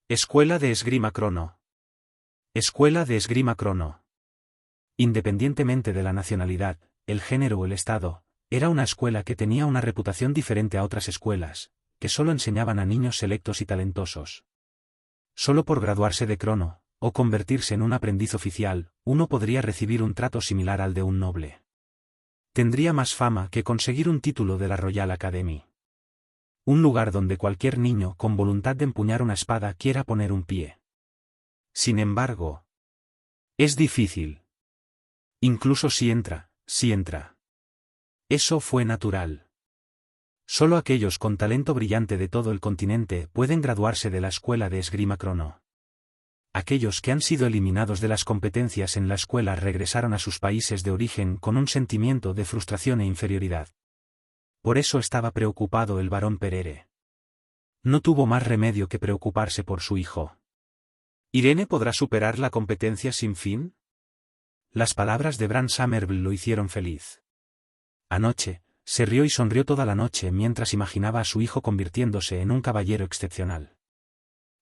Escuela de Esgrima Crono. Escuela de Esgrima Crono. Independientemente de la nacionalidad, el género o el estado, era una escuela que tenía una reputación diferente a otras escuelas, que solo enseñaban a niños selectos y talentosos. Solo por graduarse de Crono, o convertirse en un aprendiz oficial, uno podría recibir un trato similar al de un noble. Tendría más fama que conseguir un título de la Royal Academy. Un lugar donde cualquier niño con voluntad de empuñar una espada quiera poner un pie. Sin embargo, es difícil. Incluso si entra. Eso fue natural. Solo aquellos con talento brillante de todo el continente pueden graduarse de la escuela de Esgrima Crono. Aquellos que han sido eliminados de las competencias en la escuela regresaron a sus países de origen con un sentimiento de frustración e inferioridad. Por eso estaba preocupado el barón Perere. No tuvo más remedio que preocuparse por su hijo. ¿Irene podrá superar la competencia sin fin? Las palabras de Bran Somerville lo hicieron feliz. Anoche, se rió y sonrió toda la noche mientras imaginaba a su hijo convirtiéndose en un caballero excepcional.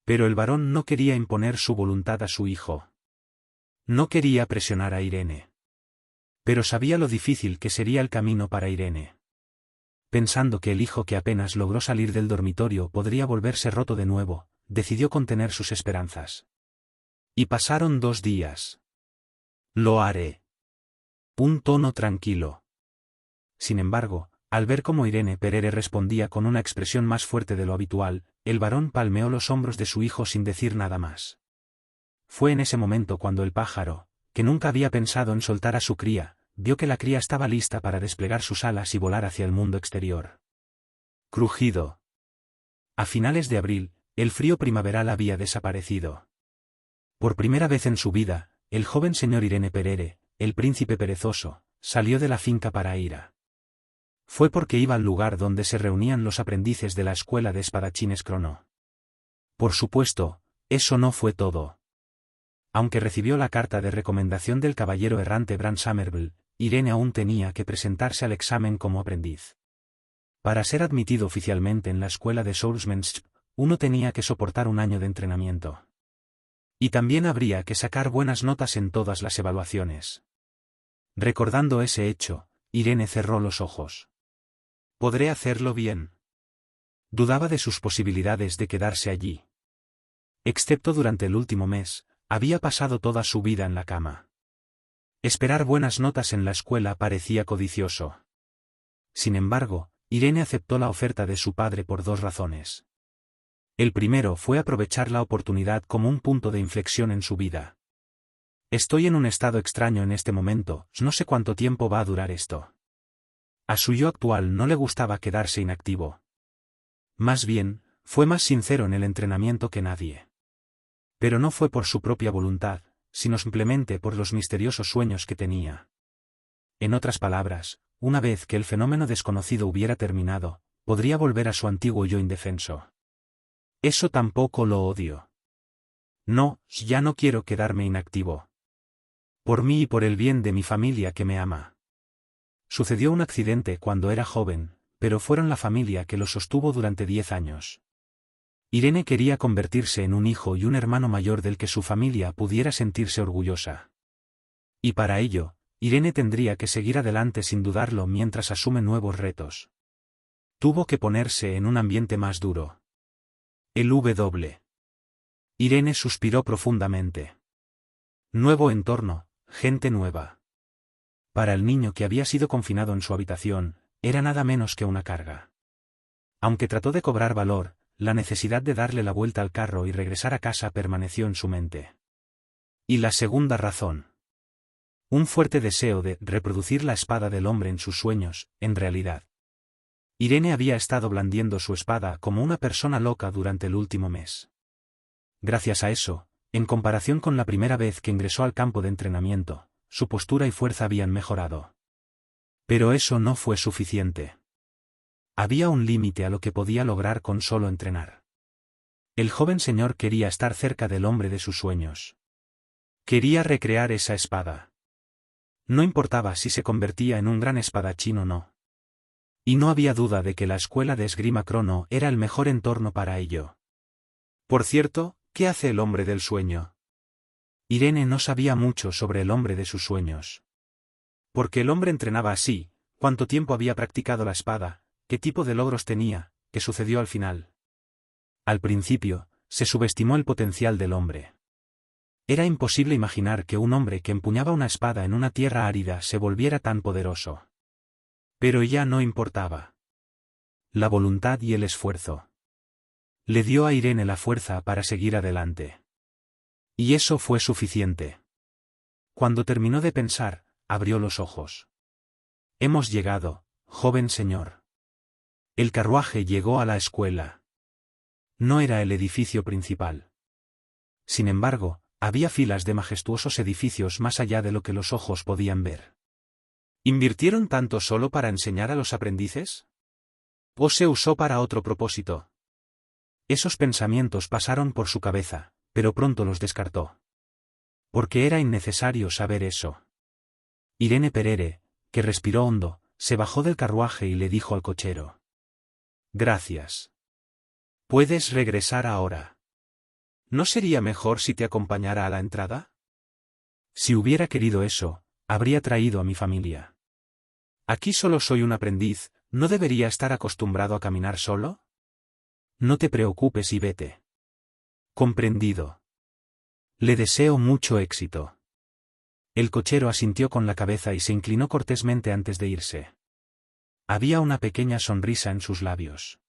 Pero el barón no quería imponer su voluntad a su hijo. No quería presionar a Irene. Pero sabía lo difícil que sería el camino para Irene. Pensando que el hijo que apenas logró salir del dormitorio podría volverse roto de nuevo, decidió contener sus esperanzas. Y pasaron 2 días. Lo haré. Un tono tranquilo. Sin embargo, al ver cómo Irene Perere respondía con una expresión más fuerte de lo habitual, el barón palmeó los hombros de su hijo sin decir nada más. Fue en ese momento cuando el pájaro, que nunca había pensado en soltar a su cría, vio que la cría estaba lista para desplegar sus alas y volar hacia el mundo exterior. Crujido. A finales de abril, el frío primaveral había desaparecido. Por primera vez en su vida, el joven señor Irene Perere, el príncipe perezoso, salió de la finca para Ira. Fue porque iba al lugar donde se reunían los aprendices de la escuela de espadachines Crono. Por supuesto, eso no fue todo. Aunque recibió la carta de recomendación del caballero errante Bran Somerville, Irene aún tenía que presentarse al examen como aprendiz. Para ser admitido oficialmente en la escuela de Swordsmanship, uno tenía que soportar 1 año de entrenamiento. Y también habría que sacar buenas notas en todas las evaluaciones. Recordando ese hecho, Irene cerró los ojos. ¿Podré hacerlo bien? Dudaba de sus posibilidades de quedarse allí. Excepto durante el último mes, había pasado toda su vida en la cama. Esperar buenas notas en la escuela parecía codicioso. Sin embargo, Irene aceptó la oferta de su padre por 2 razones. El primero fue aprovechar la oportunidad como un punto de inflexión en su vida. Estoy en un estado extraño en este momento, no sé cuánto tiempo va a durar esto. A su yo actual no le gustaba quedarse inactivo. Más bien, fue más sincero en el entrenamiento que nadie. Pero no fue por su propia voluntad, sino simplemente por los misteriosos sueños que tenía. En otras palabras, una vez que el fenómeno desconocido hubiera terminado, podría volver a su antiguo yo indefenso. Eso tampoco lo odio. No, ya no quiero quedarme inactivo. Por mí y por el bien de mi familia que me ama. Sucedió un accidente cuando era joven, pero fueron la familia que lo sostuvo durante 10 años. Irene quería convertirse en un hijo y un hermano mayor del que su familia pudiera sentirse orgullosa. Y para ello, Irene tendría que seguir adelante sin dudarlo mientras asume nuevos retos. Tuvo que ponerse en un ambiente más duro. El W. Irene suspiró profundamente. Nuevo entorno, gente nueva. Para el niño que había sido confinado en su habitación, era nada menos que una carga. Aunque trató de cobrar valor, la necesidad de darle la vuelta al carro y regresar a casa permaneció en su mente. Y la segunda razón. Un fuerte deseo de reproducir la espada del hombre en sus sueños, en realidad. Irene había estado blandiendo su espada como una persona loca durante el último mes. Gracias a eso, en comparación con la primera vez que ingresó al campo de entrenamiento, su postura y fuerza habían mejorado. Pero eso no fue suficiente. Había un límite a lo que podía lograr con solo entrenar. El joven señor quería estar cerca del hombre de sus sueños. Quería recrear esa espada. No importaba si se convertía en un gran espadachín o no. Y no había duda de que la escuela de Esgrima Crono era el mejor entorno para ello. Por cierto, ¿Qué hace el hombre del sueño? Irene no sabía mucho sobre el hombre de sus sueños. Porque el hombre entrenaba así, cuánto tiempo había practicado la espada, qué tipo de logros tenía, qué sucedió al final. Al principio, se subestimó el potencial del hombre. Era imposible imaginar que un hombre que empuñaba una espada en una tierra árida se volviera tan poderoso. Pero ya no importaba. La voluntad y el esfuerzo. Le dio a Irene la fuerza para seguir adelante. Y eso fue suficiente. Cuando terminó de pensar, abrió los ojos. Hemos llegado, joven señor. El carruaje llegó a la escuela. No era el edificio principal. Sin embargo, había filas de majestuosos edificios más allá de lo que los ojos podían ver. ¿Invirtieron tanto solo para enseñar a los aprendices? ¿O se usó para otro propósito? Esos pensamientos pasaron por su cabeza, pero pronto los descartó. Porque era innecesario saber eso. Irene Perere, que respiró hondo, se bajó del carruaje y le dijo al cochero. Gracias. Puedes regresar ahora. ¿No sería mejor si te acompañara a la entrada? Si hubiera querido eso, habría traído a mi familia. Aquí solo soy un aprendiz, ¿no debería estar acostumbrado a caminar solo? No te preocupes y vete. Comprendido. Le deseo mucho éxito. El cochero asintió con la cabeza y se inclinó cortésmente antes de irse. Había una pequeña sonrisa en sus labios.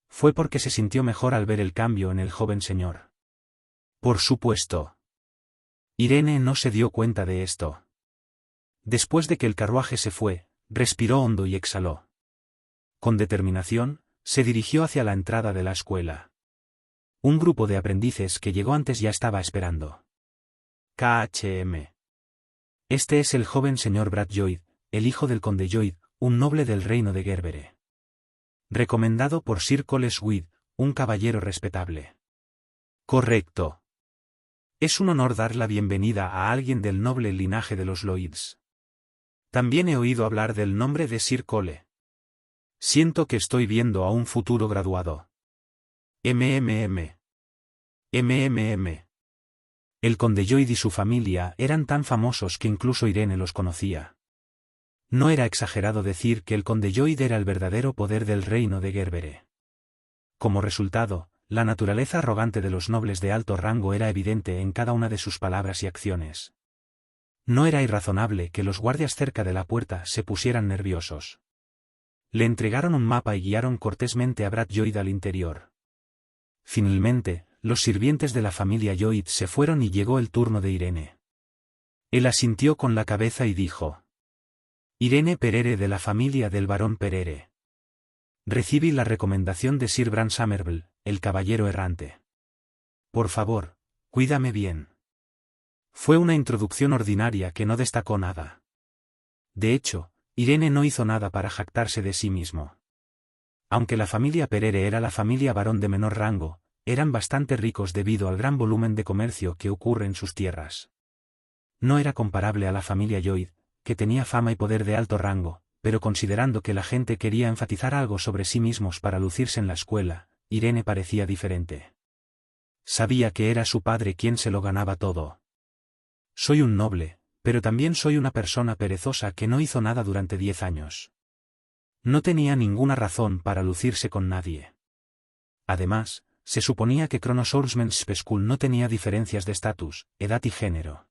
Fue porque se sintió mejor al ver el cambio en el joven señor. Por supuesto. Irene no se dio cuenta de esto. Después de que el carruaje se fue, respiró hondo y exhaló. Con determinación, se dirigió hacia la entrada de la escuela. Un grupo de aprendices que llegó antes ya estaba esperando. KHM. Este es el joven señor Brad Lloyd, el hijo del conde Lloyd, un noble del reino de Gerbere. Recomendado por Sir Cole Sweet, un caballero respetable. Correcto. Es un honor dar la bienvenida a alguien del noble linaje de los Lloyds. También he oído hablar del nombre de Sir Cole. Siento que estoy viendo a un futuro graduado. MMM. MMM. El conde Lloyd y su familia eran tan famosos que incluso Irene los conocía. No era exagerado decir que el conde Lloyd era el verdadero poder del reino de Gerbere. Como resultado, la naturaleza arrogante de los nobles de alto rango era evidente en cada una de sus palabras y acciones. No era irrazonable que los guardias cerca de la puerta se pusieran nerviosos. Le entregaron un mapa y guiaron cortésmente a Brad Lloyd al interior. Finalmente, los sirvientes de la familia Lloyd se fueron y llegó el turno de Irene. Él asintió con la cabeza y dijo: Irene Perere de la familia del barón Perere. Recibí la recomendación de Sir Bran Somerville, el caballero errante. Por favor, cuídame bien. Fue una introducción ordinaria que no destacó nada. De hecho, Irene no hizo nada para jactarse de sí mismo. Aunque la familia Perere era la familia barón de menor rango, eran bastante ricos debido al gran volumen de comercio que ocurre en sus tierras. No era comparable a la familia Lloyd, que tenía fama y poder de alto rango, pero considerando que la gente quería enfatizar algo sobre sí mismos para lucirse en la escuela, Irene parecía diferente. Sabía que era su padre quien se lo ganaba todo. Soy un noble, pero también soy una persona perezosa que no hizo nada durante 10 años. No tenía ninguna razón para lucirse con nadie. Además, se suponía que Chronosourcemen's School no tenía diferencias de estatus, edad y género.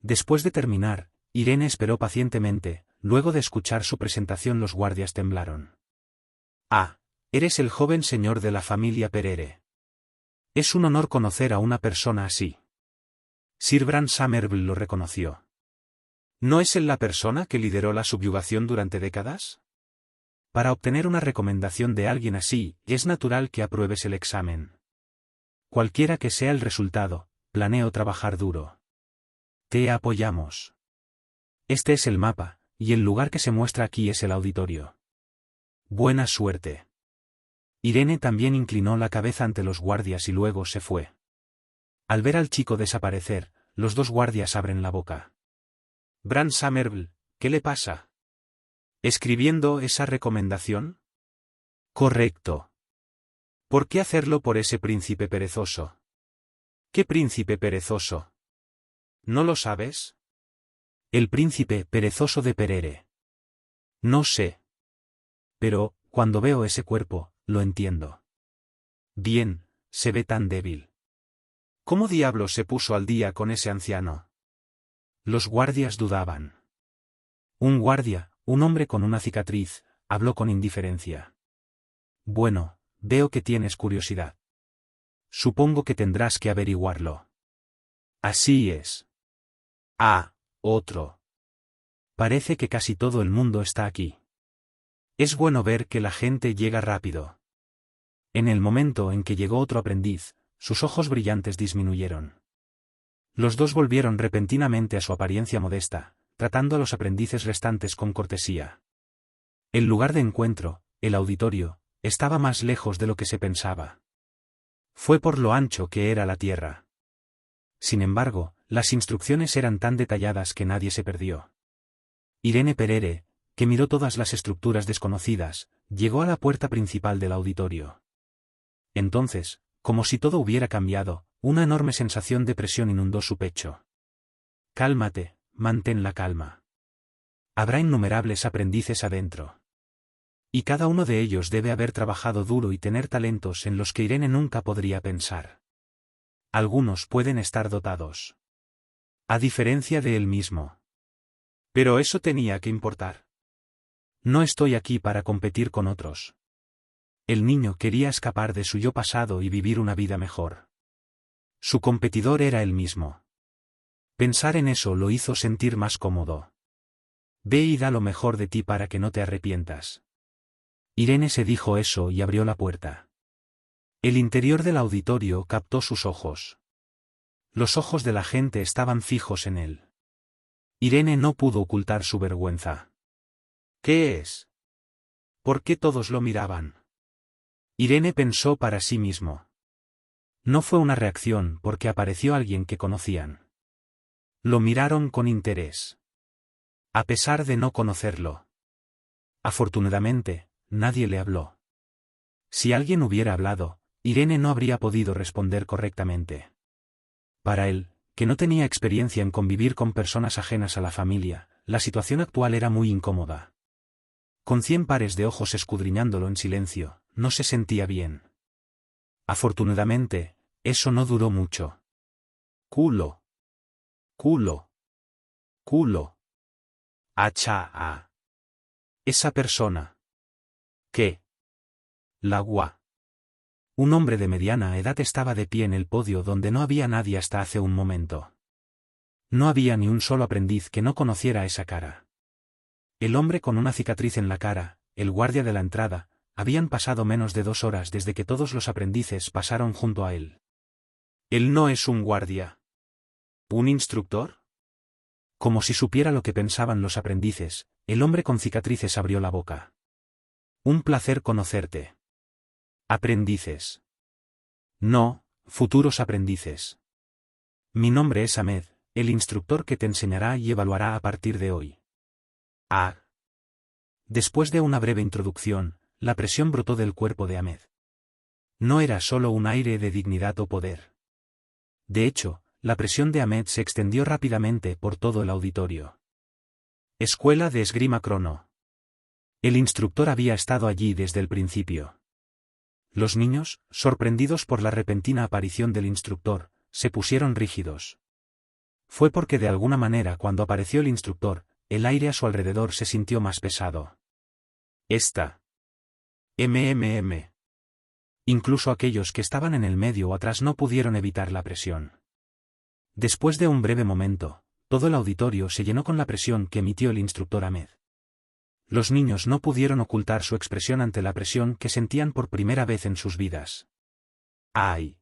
Después de terminar, Irene esperó pacientemente, luego de escuchar su presentación los guardias temblaron. Ah, eres el joven señor de la familia Perere. Es un honor conocer a una persona así. Sir Bran Somerville lo reconoció. ¿No es él la persona que lideró la subyugación durante décadas? Para obtener una recomendación de alguien así, es natural que apruebes el examen. Cualquiera que sea el resultado, planeo trabajar duro. Te apoyamos. Este es el mapa, y el lugar que se muestra aquí es el auditorio. Buena suerte. Irene también inclinó la cabeza ante los guardias y luego se fue. Al ver al chico desaparecer, los dos guardias abren la boca. Bran Somerville, ¿qué le pasa? ¿Escribiendo esa recomendación? Correcto. ¿Por qué hacerlo por ese príncipe perezoso? ¿Qué príncipe perezoso? ¿No lo sabes? El príncipe perezoso de Perere. No sé. Pero, cuando veo ese cuerpo, lo entiendo. Bien, se ve tan débil. ¿Cómo diablos se puso al día con ese anciano? Los guardias dudaban. Un guardia, un hombre con una cicatriz, habló con indiferencia. Bueno, veo que tienes curiosidad. Supongo que tendrás que averiguarlo. Así es. Ah, otro. Parece que casi todo el mundo está aquí. Es bueno ver que la gente llega rápido. En el momento en que llegó otro aprendiz, sus ojos brillantes disminuyeron. Los dos volvieron repentinamente a su apariencia modesta, tratando a los aprendices restantes con cortesía. El lugar de encuentro, el auditorio, estaba más lejos de lo que se pensaba. Fue por lo ancho que era la tierra. Sin embargo, las instrucciones eran tan detalladas que nadie se perdió. Irene Perere, que miró todas las estructuras desconocidas, llegó a la puerta principal del auditorio. Entonces, como si todo hubiera cambiado, una enorme sensación de presión inundó su pecho. Cálmate, mantén la calma. Habrá innumerables aprendices adentro. Y cada uno de ellos debe haber trabajado duro y tener talentos en los que Irene nunca podría pensar. Algunos pueden estar dotados. A diferencia de él mismo. Pero eso tenía que importar. No estoy aquí para competir con otros. El niño quería escapar de su yo pasado y vivir una vida mejor. Su competidor era él mismo. Pensar en eso lo hizo sentir más cómodo. Ve y da lo mejor de ti para que no te arrepientas. Irene se dijo eso y abrió la puerta. El interior del auditorio captó sus ojos. Los ojos de la gente estaban fijos en él. Irene no pudo ocultar su vergüenza. ¿Qué es? ¿Por qué todos lo miraban? Irene pensó para sí mismo. No fue una reacción porque apareció alguien que conocían. Lo miraron con interés. A pesar de no conocerlo. Afortunadamente, nadie le habló. Si alguien hubiera hablado, Irene no habría podido responder correctamente. Para él, que no tenía experiencia en convivir con personas ajenas a la familia, la situación actual era muy incómoda. Con 100 pares de ojos escudriñándolo en silencio, no se sentía bien. Afortunadamente, eso no duró mucho. Culo. Culo. Culo. Hacha. Esa persona. ¿Qué? La gua. Un hombre de mediana edad estaba de pie en el podio donde no había nadie hasta hace un momento. No había ni un solo aprendiz que no conociera esa cara. El hombre con una cicatriz en la cara, el guardia de la entrada, habían pasado menos de 2 horas desde que todos los aprendices pasaron junto a él. Él no es un guardia. ¿Un instructor? Como si supiera lo que pensaban los aprendices, el hombre con cicatrices abrió la boca. Un placer conocerte. Aprendices. No, futuros aprendices. Mi nombre es Ahmed, el instructor que te enseñará y evaluará a partir de hoy. Ah. Después de una breve introducción, la presión brotó del cuerpo de Ahmed. No era solo un aire de dignidad o poder. De hecho, la presión de Ahmed se extendió rápidamente por todo el auditorio. Escuela de Esgrima Crono. El instructor había estado allí desde el principio. Los niños, sorprendidos por la repentina aparición del instructor, se pusieron rígidos. Fue porque de alguna manera cuando apareció el instructor, el aire a su alrededor se sintió más pesado. Esta. Incluso aquellos que estaban en el medio o atrás no pudieron evitar la presión. Después de un breve momento, todo el auditorio se llenó con la presión que emitió el instructor Ahmed. Los niños no pudieron ocultar su expresión ante la presión que sentían por primera vez en sus vidas. ¡Ay!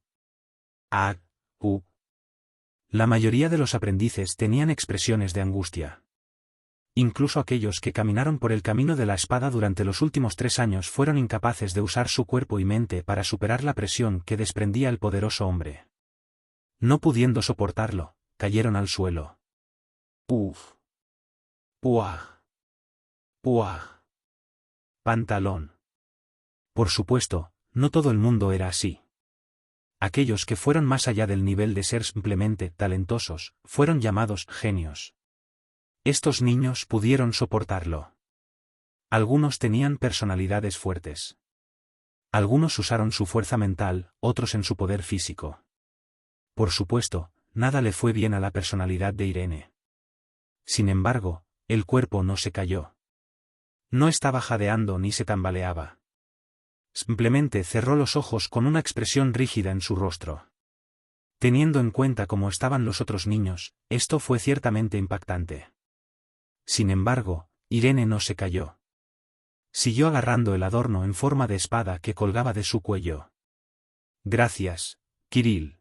¡Ah! La mayoría de los aprendices tenían expresiones de angustia. Incluso aquellos que caminaron por el camino de la espada durante los últimos 3 años fueron incapaces de usar su cuerpo y mente para superar la presión que desprendía el poderoso hombre. No pudiendo soportarlo, cayeron al suelo. ¡Uf! ¡Puah! ¡Puah! Pantalón. Por supuesto, no todo el mundo era así. Aquellos que fueron más allá del nivel de ser simplemente talentosos, fueron llamados genios. Estos niños pudieron soportarlo. Algunos tenían personalidades fuertes. Algunos usaron su fuerza mental, otros en su poder físico. Por supuesto, nada le fue bien a la personalidad de Irene. Sin embargo, el cuerpo no se cayó. No estaba jadeando ni se tambaleaba. Simplemente cerró los ojos con una expresión rígida en su rostro. Teniendo en cuenta cómo estaban los otros niños, esto fue ciertamente impactante. Sin embargo, Irene no se cayó. Siguió agarrando el adorno en forma de espada que colgaba de su cuello. Gracias, Kirill.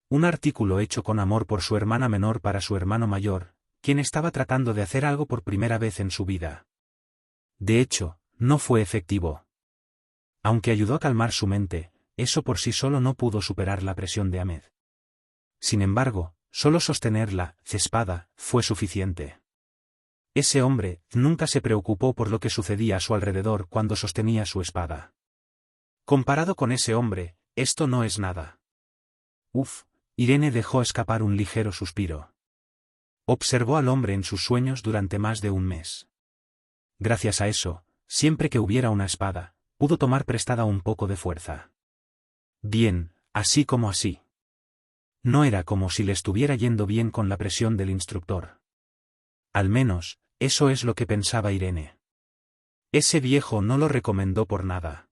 Un artículo hecho con amor por su hermana menor para su hermano mayor, quien estaba tratando de hacer algo por primera vez en su vida. De hecho, no fue efectivo. Aunque ayudó a calmar su mente, eso por sí solo no pudo superar la presión de Ahmed. Sin embargo, solo sostener la espada fue suficiente. Ese hombre nunca se preocupó por lo que sucedía a su alrededor cuando sostenía su espada. Comparado con ese hombre, esto no es nada. Uf, Irene dejó escapar un ligero suspiro. Observó al hombre en sus sueños durante más de un mes. Gracias a eso, siempre que hubiera una espada, pudo tomar prestada un poco de fuerza. Bien, así como así. No era como si le estuviera yendo bien con la presión del instructor. Al menos, eso es lo que pensaba Irene. Ese viejo no lo recomendó por nada.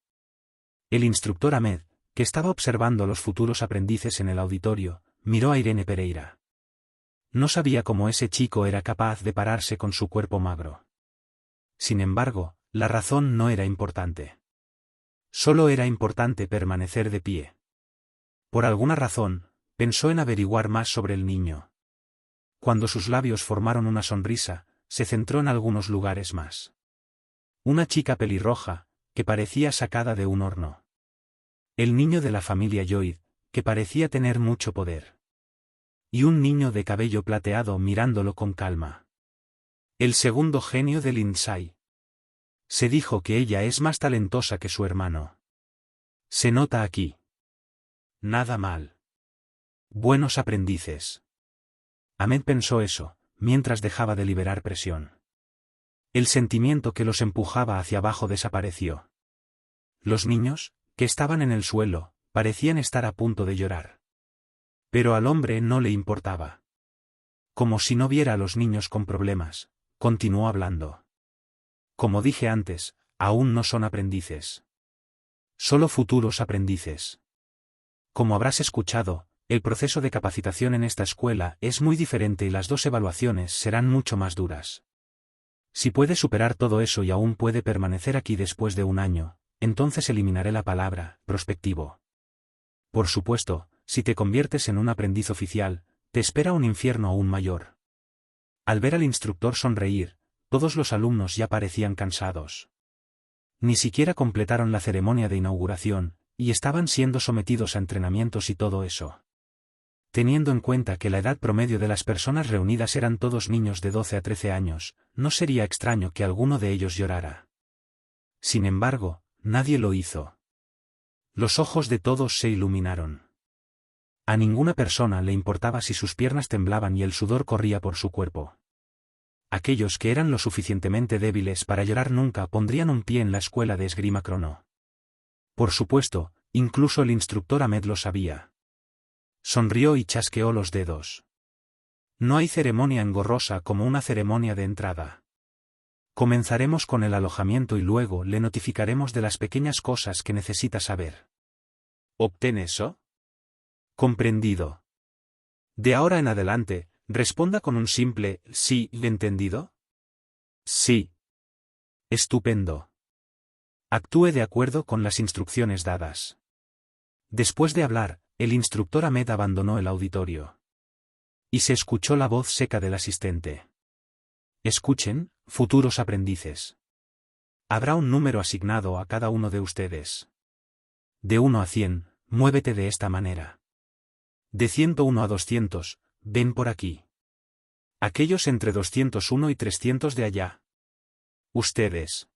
El instructor Ahmed, que estaba observando a los futuros aprendices en el auditorio, miró a Irene Pereira. No sabía cómo ese chico era capaz de pararse con su cuerpo magro. Sin embargo, la razón no era importante. Solo era importante permanecer de pie. Por alguna razón, pensó en averiguar más sobre el niño. Cuando sus labios formaron una sonrisa, se centró en algunos lugares más. Una chica pelirroja, que parecía sacada de un horno. El niño de la familia Lloyd, que parecía tener mucho poder. Y un niño de cabello plateado mirándolo con calma. El segundo genio de Lindsay. Se dijo que ella es más talentosa que su hermano. Se nota aquí. Nada mal. Buenos aprendices. Ahmed pensó eso, mientras dejaba de liberar presión. El sentimiento que los empujaba hacia abajo desapareció. Los niños, que estaban en el suelo, parecían estar a punto de llorar. Pero al hombre no le importaba. Como si no viera a los niños con problemas, continuó hablando. Como dije antes, aún no son aprendices. Solo futuros aprendices. Como habrás escuchado, el proceso de capacitación en esta escuela es muy diferente y las dos evaluaciones serán mucho más duras. Si puede superar todo eso y aún puede permanecer aquí después de un año, entonces eliminaré la palabra prospectivo. Por supuesto, si te conviertes en un aprendiz oficial, te espera un infierno aún mayor. Al ver al instructor sonreír, todos los alumnos ya parecían cansados. Ni siquiera completaron la ceremonia de inauguración, y estaban siendo sometidos a entrenamientos y todo eso. Teniendo en cuenta que la edad promedio de las personas reunidas eran todos niños de 12 a 13 años, no sería extraño que alguno de ellos llorara. Sin embargo, nadie lo hizo. Los ojos de todos se iluminaron. A ninguna persona le importaba si sus piernas temblaban y el sudor corría por su cuerpo. Aquellos que eran lo suficientemente débiles para llorar nunca pondrían un pie en la escuela de esgrima crono. Por supuesto, incluso el instructor Ahmed lo sabía. Sonrió y chasqueó los dedos. No hay ceremonia engorrosa como una ceremonia de entrada. Comenzaremos con el alojamiento y luego le notificaremos de las pequeñas cosas que necesita saber. ¿Obtén eso? Comprendido. De ahora en adelante, responda con un simple sí, ¿entendido? Sí. Estupendo. Actúe de acuerdo con las instrucciones dadas. Después de hablar, el instructor Ahmed abandonó el auditorio. Y se escuchó la voz seca del asistente. Escuchen, futuros aprendices. Habrá un número asignado a cada uno de ustedes. De 1 a 100, muévete de esta manera. De 101 a 200, ven por aquí. Aquellos entre 201 y 300 de allá. Ustedes.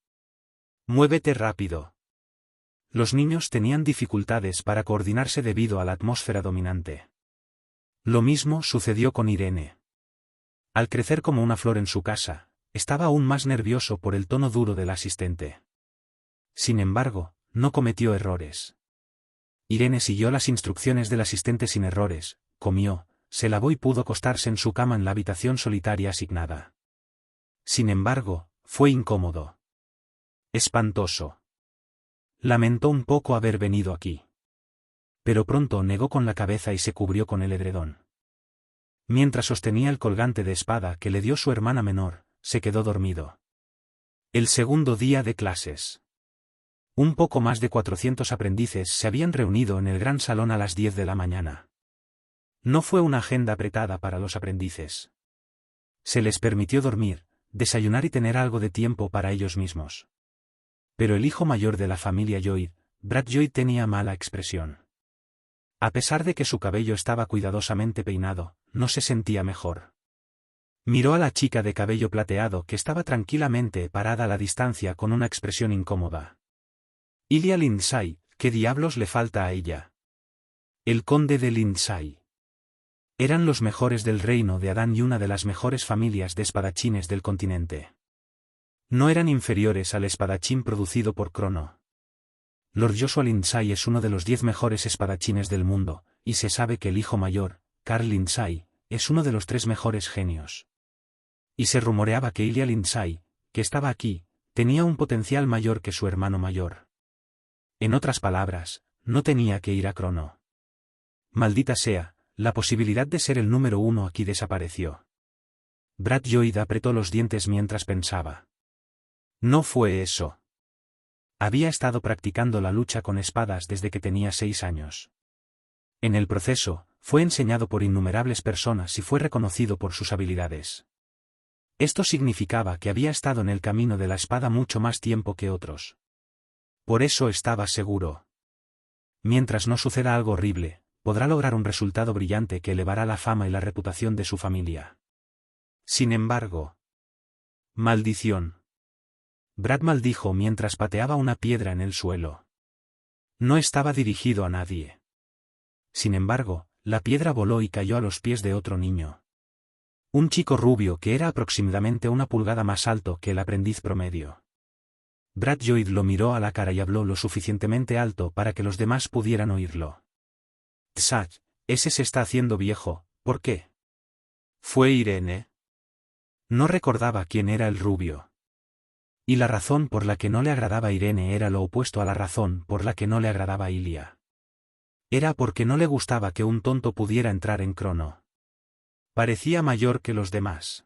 Muévete rápido. Los niños tenían dificultades para coordinarse debido a la atmósfera dominante. Lo mismo sucedió con Irene. Al crecer como una flor en su casa, estaba aún más nervioso por el tono duro del asistente. Sin embargo, no cometió errores. Irene siguió las instrucciones del asistente sin errores, comió, se lavó y pudo acostarse en su cama en la habitación solitaria asignada. Sin embargo, fue incómodo. Espantoso. Lamentó un poco haber venido aquí. Pero pronto negó con la cabeza y se cubrió con el edredón. Mientras sostenía el colgante de espada que le dio su hermana menor, se quedó dormido. El segundo día de clases. Un poco más de 400 aprendices se habían reunido en el gran salón a las 10 de la mañana. No fue una agenda apretada para los aprendices. Se les permitió dormir, desayunar y tener algo de tiempo para ellos mismos. Pero el hijo mayor de la familia Lloyd, Brad Lloyd, tenía mala expresión. A pesar de que su cabello estaba cuidadosamente peinado, no se sentía mejor. Miró a la chica de cabello plateado que estaba tranquilamente parada a la distancia con una expresión incómoda. Ilia Lindsay, ¿qué diablos le falta a ella? El conde de Lindsay. Eran los mejores del reino de Adán y una de las mejores familias de espadachines del continente. No eran inferiores al espadachín producido por Crono. Lord Joshua Lindsay es uno de los 10 mejores espadachines del mundo, y se sabe que el hijo mayor, Carl Lindsay, es uno de los 3 mejores genios. Y se rumoreaba que Ilia Lindsay, que estaba aquí, tenía un potencial mayor que su hermano mayor. En otras palabras, no tenía que ir a Crono. Maldita sea, la posibilidad de ser el número 1 aquí desapareció. Brad Lloyd apretó los dientes mientras pensaba. No fue eso. Había estado practicando la lucha con espadas desde que tenía 6 años. En el proceso, fue enseñado por innumerables personas y fue reconocido por sus habilidades. Esto significaba que había estado en el camino de la espada mucho más tiempo que otros. Por eso estaba seguro. Mientras no suceda algo horrible, podrá lograr un resultado brillante que elevará la fama y la reputación de su familia. Sin embargo. Maldición. Brad maldijo mientras pateaba una piedra en el suelo. No estaba dirigido a nadie. Sin embargo, la piedra voló y cayó a los pies de otro niño. Un chico rubio que era aproximadamente 1 pulgada más alto que el aprendiz promedio. Brad Lloyd lo miró a la cara y habló lo suficientemente alto para que los demás pudieran oírlo. Tsach, ese se está haciendo viejo, ¿por qué? ¿Fue Irene? No recordaba quién era el rubio. Y la razón por la que no le agradaba a Irene era lo opuesto a la razón por la que no le agradaba a Ilia. Era porque no le gustaba que un tonto pudiera entrar en Crono. Parecía mayor que los demás.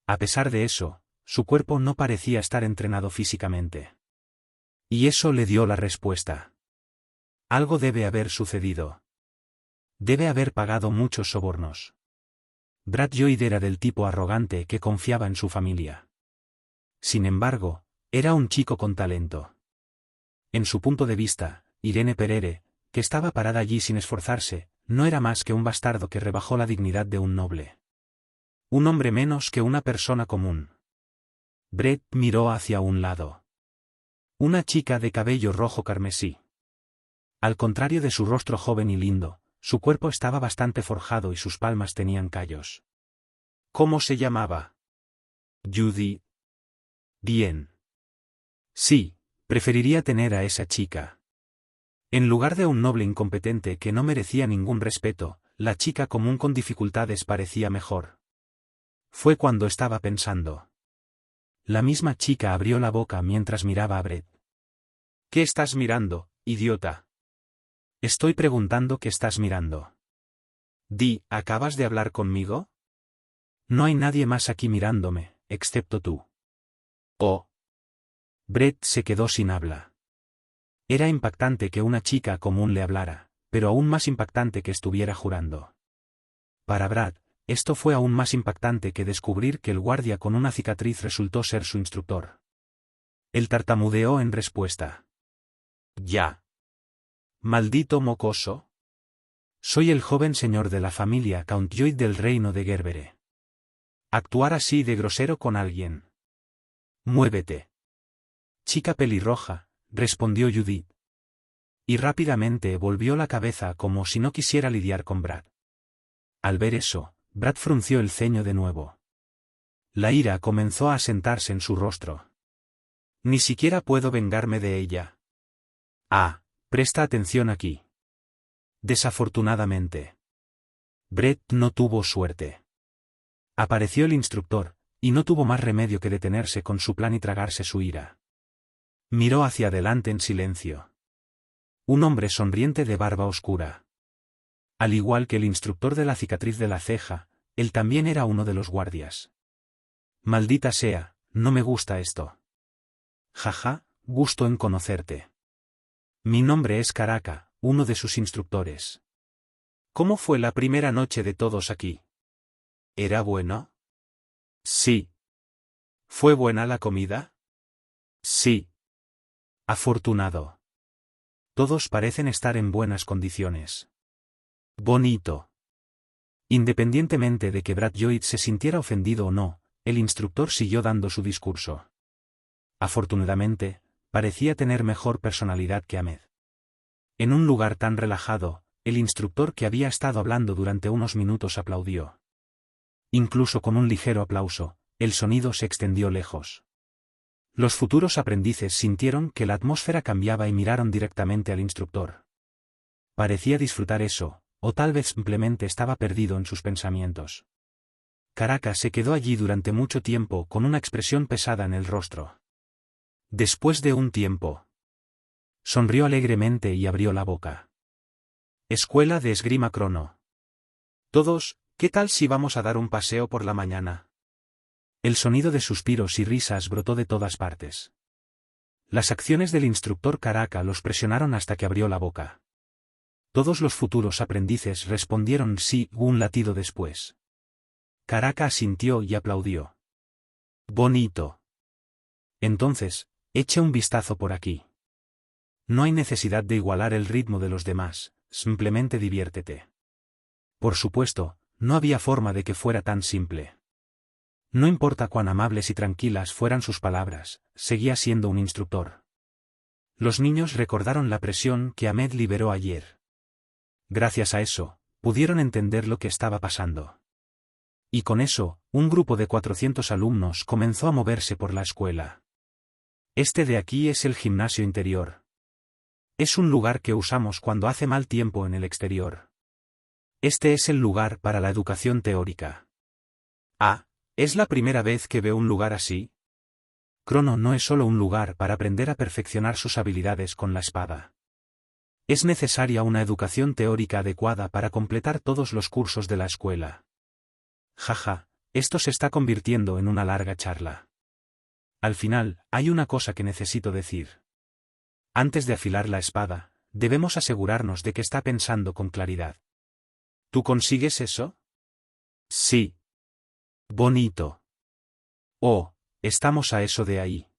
A pesar de eso, su cuerpo no parecía estar entrenado físicamente. Y eso le dio la respuesta. Algo debe haber sucedido. Debe haber pagado muchos sobornos. Brad Lloyd era del tipo arrogante que confiaba en su familia. Sin embargo, era un chico con talento. En su punto de vista, Irene Perere, que estaba parada allí sin esforzarse, no era más que un bastardo que rebajó la dignidad de un noble. Un hombre menos que una persona común. Brett miró hacia un lado. Una chica de cabello rojo carmesí. Al contrario de su rostro joven y lindo, su cuerpo estaba bastante forjado y sus palmas tenían callos. ¿Cómo se llamaba? Judy. Bien. Sí, preferiría tener a esa chica. En lugar de un noble incompetente que no merecía ningún respeto, la chica común con dificultades parecía mejor. Fue cuando estaba pensando. La misma chica abrió la boca mientras miraba a Brett. ¿Qué estás mirando, idiota? Estoy preguntando qué estás mirando. ¿Acabas de hablar conmigo? No hay nadie más aquí mirándome, excepto tú. Oh. Brett se quedó sin habla. Era impactante que una chica común le hablara, pero aún más impactante que estuviera jurando. Para Brad, esto fue aún más impactante que descubrir que el guardia con una cicatriz resultó ser su instructor. Él tartamudeó en respuesta. Ya. Maldito mocoso. Soy el joven señor de la familia Count Lloyd del reino de Gerbere. Actuar así de grosero con alguien. Muévete. Chica pelirroja, respondió Judith. Y rápidamente volvió la cabeza como si no quisiera lidiar con Brad. Al ver eso, Brad frunció el ceño de nuevo. La ira comenzó a asentarse en su rostro. Ni siquiera puedo vengarme de ella. Ah, presta atención aquí. Desafortunadamente, Brett no tuvo suerte. Apareció el instructor, y no tuvo más remedio que detenerse con su plan y tragarse su ira. Miró hacia adelante en silencio. Un hombre sonriente de barba oscura. Al igual que el instructor de la cicatriz de la ceja, él también era uno de los guardias. Maldita sea, no me gusta esto. Jaja, gusto en conocerte. Mi nombre es Karaka, uno de sus instructores. ¿Cómo fue la primera noche de todos aquí? ¿Era bueno? Sí. ¿Fue buena la comida? Sí. Afortunado. Todos parecen estar en buenas condiciones. Bonito. Independientemente de que Brad Lloyd se sintiera ofendido o no, el instructor siguió dando su discurso. Afortunadamente, parecía tener mejor personalidad que Ahmed. En un lugar tan relajado, el instructor que había estado hablando durante unos minutos aplaudió. Incluso con un ligero aplauso, el sonido se extendió lejos. Los futuros aprendices sintieron que la atmósfera cambiaba y miraron directamente al instructor. Parecía disfrutar eso, o tal vez simplemente estaba perdido en sus pensamientos. Karaka se quedó allí durante mucho tiempo con una expresión pesada en el rostro. Después de un tiempo, sonrió alegremente y abrió la boca. Escuela de Esgrima Crono. Todos, ¿qué tal si vamos a dar un paseo por la mañana? El sonido de suspiros y risas brotó de todas partes. Las acciones del instructor Karaka los presionaron hasta que abrió la boca. Todos los futuros aprendices respondieron sí un latido después. Karaka asintió y aplaudió. Bonito. Entonces, eche un vistazo por aquí. No hay necesidad de igualar el ritmo de los demás, simplemente diviértete. Por supuesto, no había forma de que fuera tan simple. No importa cuán amables y tranquilas fueran sus palabras, seguía siendo un instructor. Los niños recordaron la presión que Ahmed liberó ayer. Gracias a eso, pudieron entender lo que estaba pasando. Y con eso, un grupo de 400 alumnos comenzó a moverse por la escuela. Este de aquí es el gimnasio interior. Es un lugar que usamos cuando hace mal tiempo en el exterior. Este es el lugar para la educación teórica. Ah, ¿es la primera vez que veo un lugar así? Crono no es solo un lugar para aprender a perfeccionar sus habilidades con la espada. Es necesaria una educación teórica adecuada para completar todos los cursos de la escuela. Jaja, esto se está convirtiendo en una larga charla. Al final, hay una cosa que necesito decir. Antes de afilar la espada, debemos asegurarnos de que está pensando con claridad. ¿Tú consigues eso? Sí. Bonito. Oh, estamos a eso de ahí.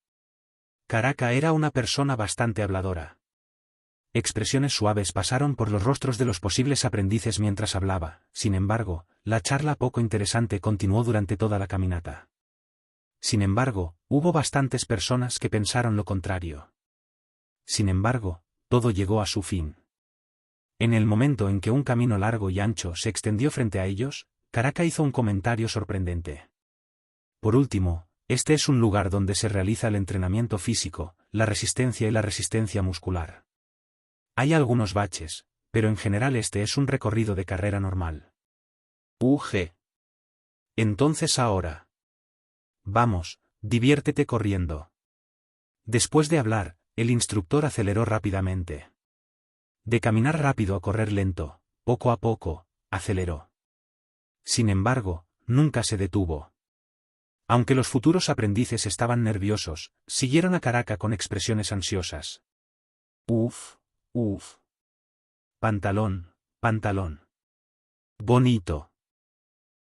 Karaka era una persona bastante habladora. Expresiones suaves pasaron por los rostros de los posibles aprendices mientras hablaba, sin embargo, la charla poco interesante continuó durante toda la caminata. Sin embargo, hubo bastantes personas que pensaron lo contrario. Sin embargo, todo llegó a su fin. En el momento en que un camino largo y ancho se extendió frente a ellos, Karaka hizo un comentario sorprendente. Por último, este es un lugar donde se realiza el entrenamiento físico, la resistencia y la resistencia muscular. Hay algunos baches, pero en general este es un recorrido de carrera normal. Entonces ahora. Vamos, diviértete corriendo. Después de hablar, el instructor aceleró rápidamente. De caminar rápido a correr lento, poco a poco, aceleró. Sin embargo, nunca se detuvo. Aunque los futuros aprendices estaban nerviosos, siguieron a Karaka con expresiones ansiosas. Uf. Pantalón, pantalón. Bonito.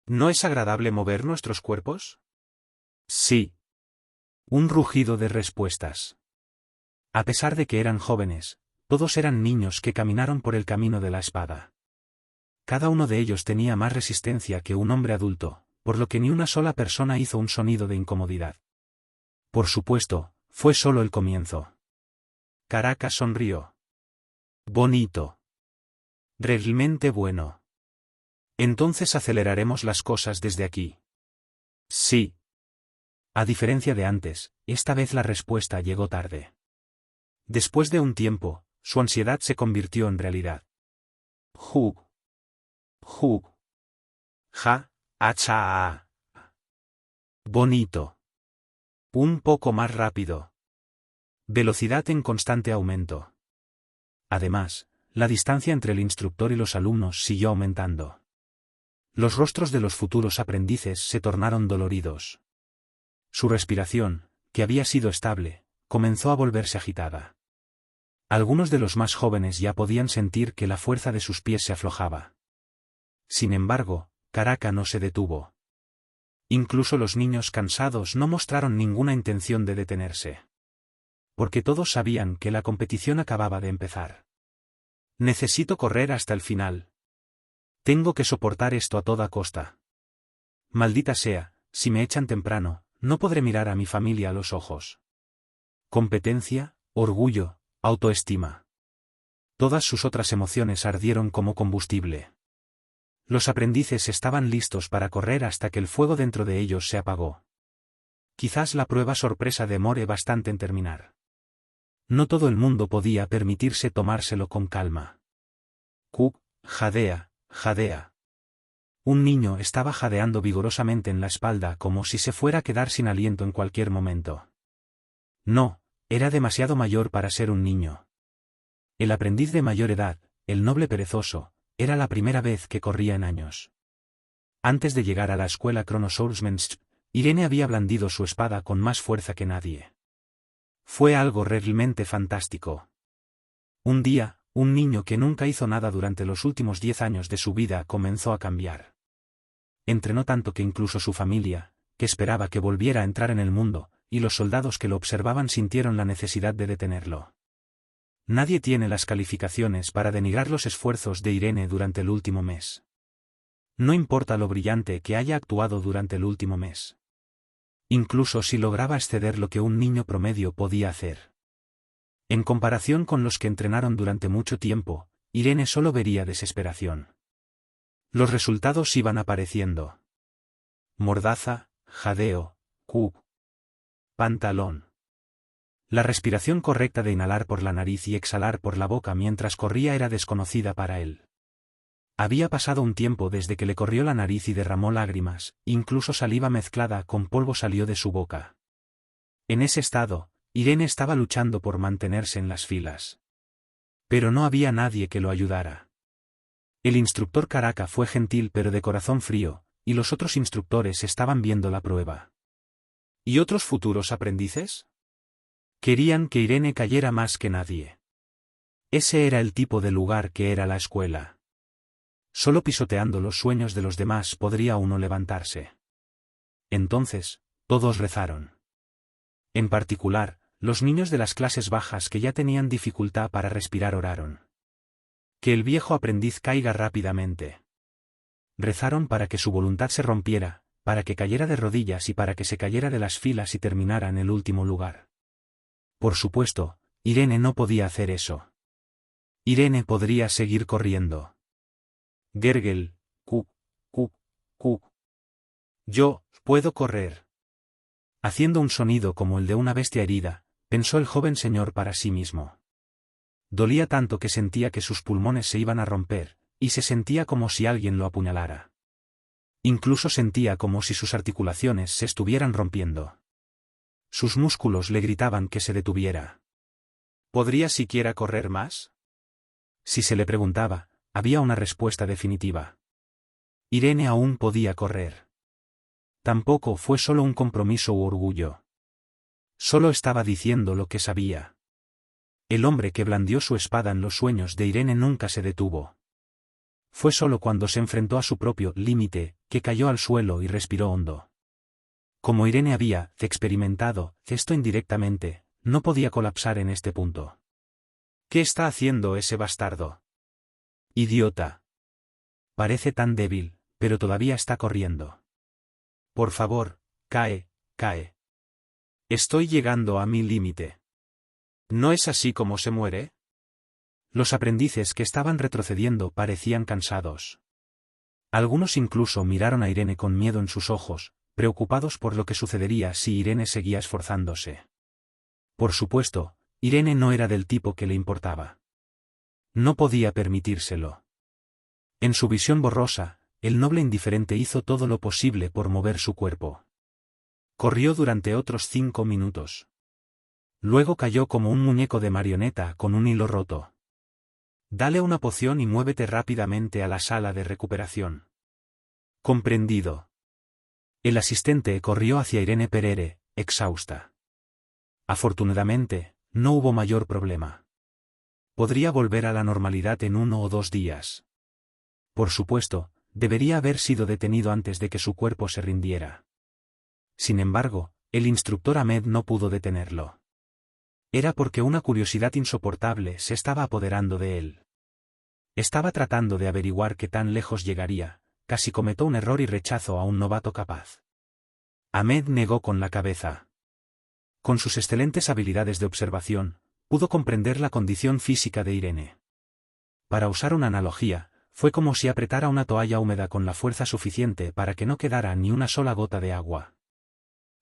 ¿No es agradable mover nuestros cuerpos? Sí. Un rugido de respuestas. A pesar de que eran jóvenes, todos eran niños que caminaron por el camino de la espada. Cada uno de ellos tenía más resistencia que un hombre adulto, por lo que ni una sola persona hizo un sonido de incomodidad. Por supuesto, fue solo el comienzo. Karaka sonrió. Bonito. Realmente bueno. Entonces aceleraremos las cosas desde aquí. Sí. A diferencia de antes, esta vez la respuesta llegó tarde. Después de un tiempo, su ansiedad se convirtió en realidad. Hug. Hug. Ja, hacha. Bonito. Un poco más rápido. Velocidad en constante aumento. Además, la distancia entre el instructor y los alumnos siguió aumentando. Los rostros de los futuros aprendices se tornaron doloridos. Su respiración, que había sido estable, comenzó a volverse agitada. Algunos de los más jóvenes ya podían sentir que la fuerza de sus pies se aflojaba. Sin embargo, Karaka no se detuvo. Incluso los niños cansados no mostraron ninguna intención de detenerse. Porque todos sabían que la competición acababa de empezar. Necesito correr hasta el final. Tengo que soportar esto a toda costa. Maldita sea, si me echan temprano, no podré mirar a mi familia a los ojos. Competencia, orgullo, autoestima. Todas sus otras emociones ardieron como combustible. Los aprendices estaban listos para correr hasta que el fuego dentro de ellos se apagó. Quizás la prueba sorpresa demore bastante en terminar. No todo el mundo podía permitirse tomárselo con calma. Cook, jadea, jadea. Un niño estaba jadeando vigorosamente en la espalda como si se fuera a quedar sin aliento en cualquier momento. No, era demasiado mayor para ser un niño. El aprendiz de mayor edad, el noble perezoso, era la primera vez que corría en años. Antes de llegar a la escuela Kronoswordsmensch, Irene había blandido su espada con más fuerza que nadie. Fue algo realmente fantástico. Un día, un niño que nunca hizo nada durante los últimos 10 años de su vida comenzó a cambiar. Entrenó tanto que incluso su familia, que esperaba que volviera a entrar en el mundo, y los soldados que lo observaban sintieron la necesidad de detenerlo. Nadie tiene las calificaciones para denigrar los esfuerzos de Irene durante el último mes. No importa lo brillante que haya actuado durante el último mes. Incluso si lograba exceder lo que un niño promedio podía hacer. En comparación con los que entrenaron durante mucho tiempo, Irene solo vería desesperación. Los resultados iban apareciendo. Mordaza, jadeo, pantalón. La respiración correcta de inhalar por la nariz y exhalar por la boca mientras corría era desconocida para él. Había pasado un tiempo desde que le corrió la nariz y derramó lágrimas, incluso saliva mezclada con polvo salió de su boca. En ese estado, Irene estaba luchando por mantenerse en las filas. Pero no había nadie que lo ayudara. El instructor Karaka fue gentil pero de corazón frío, y los otros instructores estaban viendo la prueba. ¿Y otros futuros aprendices? Querían que Irene cayera más que nadie. Ese era el tipo de lugar que era la escuela. Solo pisoteando los sueños de los demás podría uno levantarse. Entonces, todos rezaron. En particular, los niños de las clases bajas que ya tenían dificultad para respirar oraron. Que el viejo aprendiz caiga rápidamente. Rezaron para que su voluntad se rompiera, para que cayera de rodillas y para que se cayera de las filas y terminara en el último lugar. Por supuesto, Irene no podía hacer eso. Irene podría seguir corriendo. Gergel, cu. Yo, puedo correr. Haciendo un sonido como el de una bestia herida, pensó el joven señor para sí mismo. Dolía tanto que sentía que sus pulmones se iban a romper, y se sentía como si alguien lo apuñalara. Incluso sentía como si sus articulaciones se estuvieran rompiendo. Sus músculos le gritaban que se detuviera. ¿Podría siquiera correr más? Si se le preguntaba, había una respuesta definitiva. Irene aún podía correr. Tampoco fue solo un compromiso u orgullo. Solo estaba diciendo lo que sabía. El hombre que blandió su espada en los sueños de Irene nunca se detuvo. Fue solo cuando se enfrentó a su propio límite, que cayó al suelo y respiró hondo. Como Irene había experimentado esto indirectamente, no podía colapsar en este punto. ¿Qué está haciendo ese bastardo? Idiota. Parece tan débil, pero todavía está corriendo. Por favor, cae. Estoy llegando a mi límite. ¿No es así como se muere? Los aprendices que estaban retrocediendo parecían cansados. Algunos incluso miraron a Irene con miedo en sus ojos, preocupados por lo que sucedería si Irene seguía esforzándose. Por supuesto, Irene no era del tipo que le importaba. No podía permitírselo. En su visión borrosa, el noble indiferente hizo todo lo posible por mover su cuerpo. Corrió durante otros 5 minutos. Luego cayó como un muñeco de marioneta con un hilo roto. Dale una poción y muévete rápidamente a la sala de recuperación. Comprendido. El asistente corrió hacia Irene Perere, exhausta. Afortunadamente, no hubo mayor problema. Podría volver a la normalidad en 1 o 2 días. Por supuesto, debería haber sido detenido antes de que su cuerpo se rindiera. Sin embargo, el instructor Ahmed no pudo detenerlo. Era porque una curiosidad insoportable se estaba apoderando de él. Estaba tratando de averiguar qué tan lejos llegaría, casi cometió un error y rechazó a un novato capaz. Ahmed negó con la cabeza. Con sus excelentes habilidades de observación, pudo comprender la condición física de Irene. Para usar una analogía, fue como si apretara una toalla húmeda con la fuerza suficiente para que no quedara ni una sola gota de agua.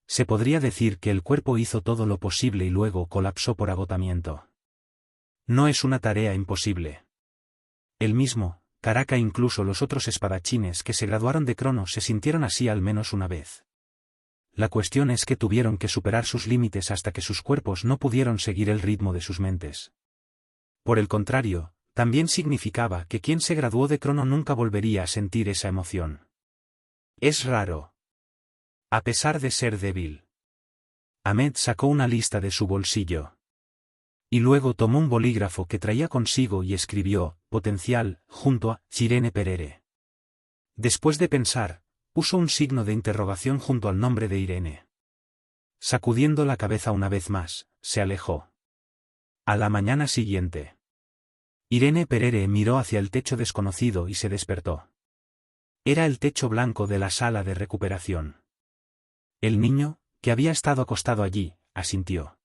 Se podría decir que el cuerpo hizo todo lo posible y luego colapsó por agotamiento. No es una tarea imposible. Él mismo, Caraca e incluso los otros espadachines que se graduaron de Crono se sintieron así al menos una vez. La cuestión es que tuvieron que superar sus límites hasta que sus cuerpos no pudieron seguir el ritmo de sus mentes. Por el contrario, también significaba que quien se graduó de Crono nunca volvería a sentir esa emoción. Es raro. A pesar de ser débil. Ahmed sacó una lista de su bolsillo. Y luego tomó un bolígrafo que traía consigo y escribió, potencial, junto a Irene Perere. Después de pensar, puso un signo de interrogación junto al nombre de Irene. Sacudiendo la cabeza una vez más, se alejó. A la mañana siguiente. Irene Perere miró hacia el techo desconocido y se despertó. Era el techo blanco de la sala de recuperación. El niño, que había estado acostado allí, asintió.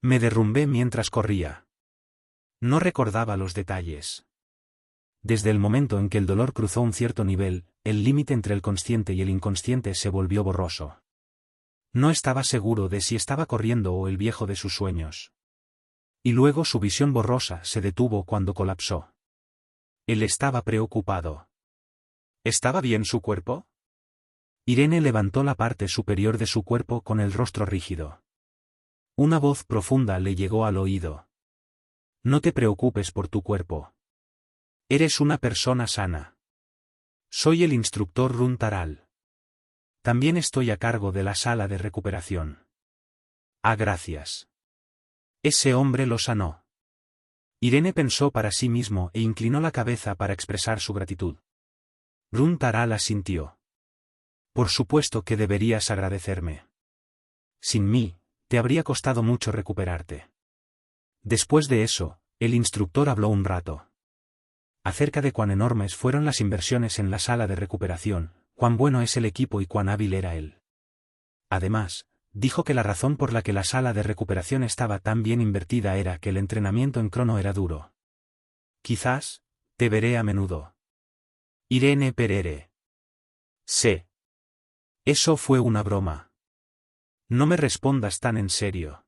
Me derrumbé mientras corría. No recordaba los detalles. Desde el momento en que el dolor cruzó un cierto nivel, el límite entre el consciente y el inconsciente se volvió borroso. No estaba seguro de si estaba corriendo o el viejo de sus sueños. Y luego su visión borrosa se detuvo cuando colapsó. Él estaba preocupado. ¿Estaba bien su cuerpo? Irene levantó la parte superior de su cuerpo con el rostro rígido. Una voz profunda le llegó al oído. No te preocupes por tu cuerpo. Eres una persona sana. Soy el instructor Runtaral. También estoy a cargo de la sala de recuperación. Ah, gracias. Ese hombre lo sanó. Irene pensó para sí mismo e inclinó la cabeza para expresar su gratitud. Runtaral asintió. Por supuesto que deberías agradecerme. Sin mí, te habría costado mucho recuperarte. Después de eso, el instructor habló un rato. Acerca de cuán enormes fueron las inversiones en la sala de recuperación, cuán bueno es el equipo y cuán hábil era él. Además, dijo que la razón por la que la sala de recuperación estaba tan bien invertida era que el entrenamiento en Crono era duro. Quizás, te veré a menudo. Irene Perere. Sé. Eso fue una broma. No me respondas tan en serio.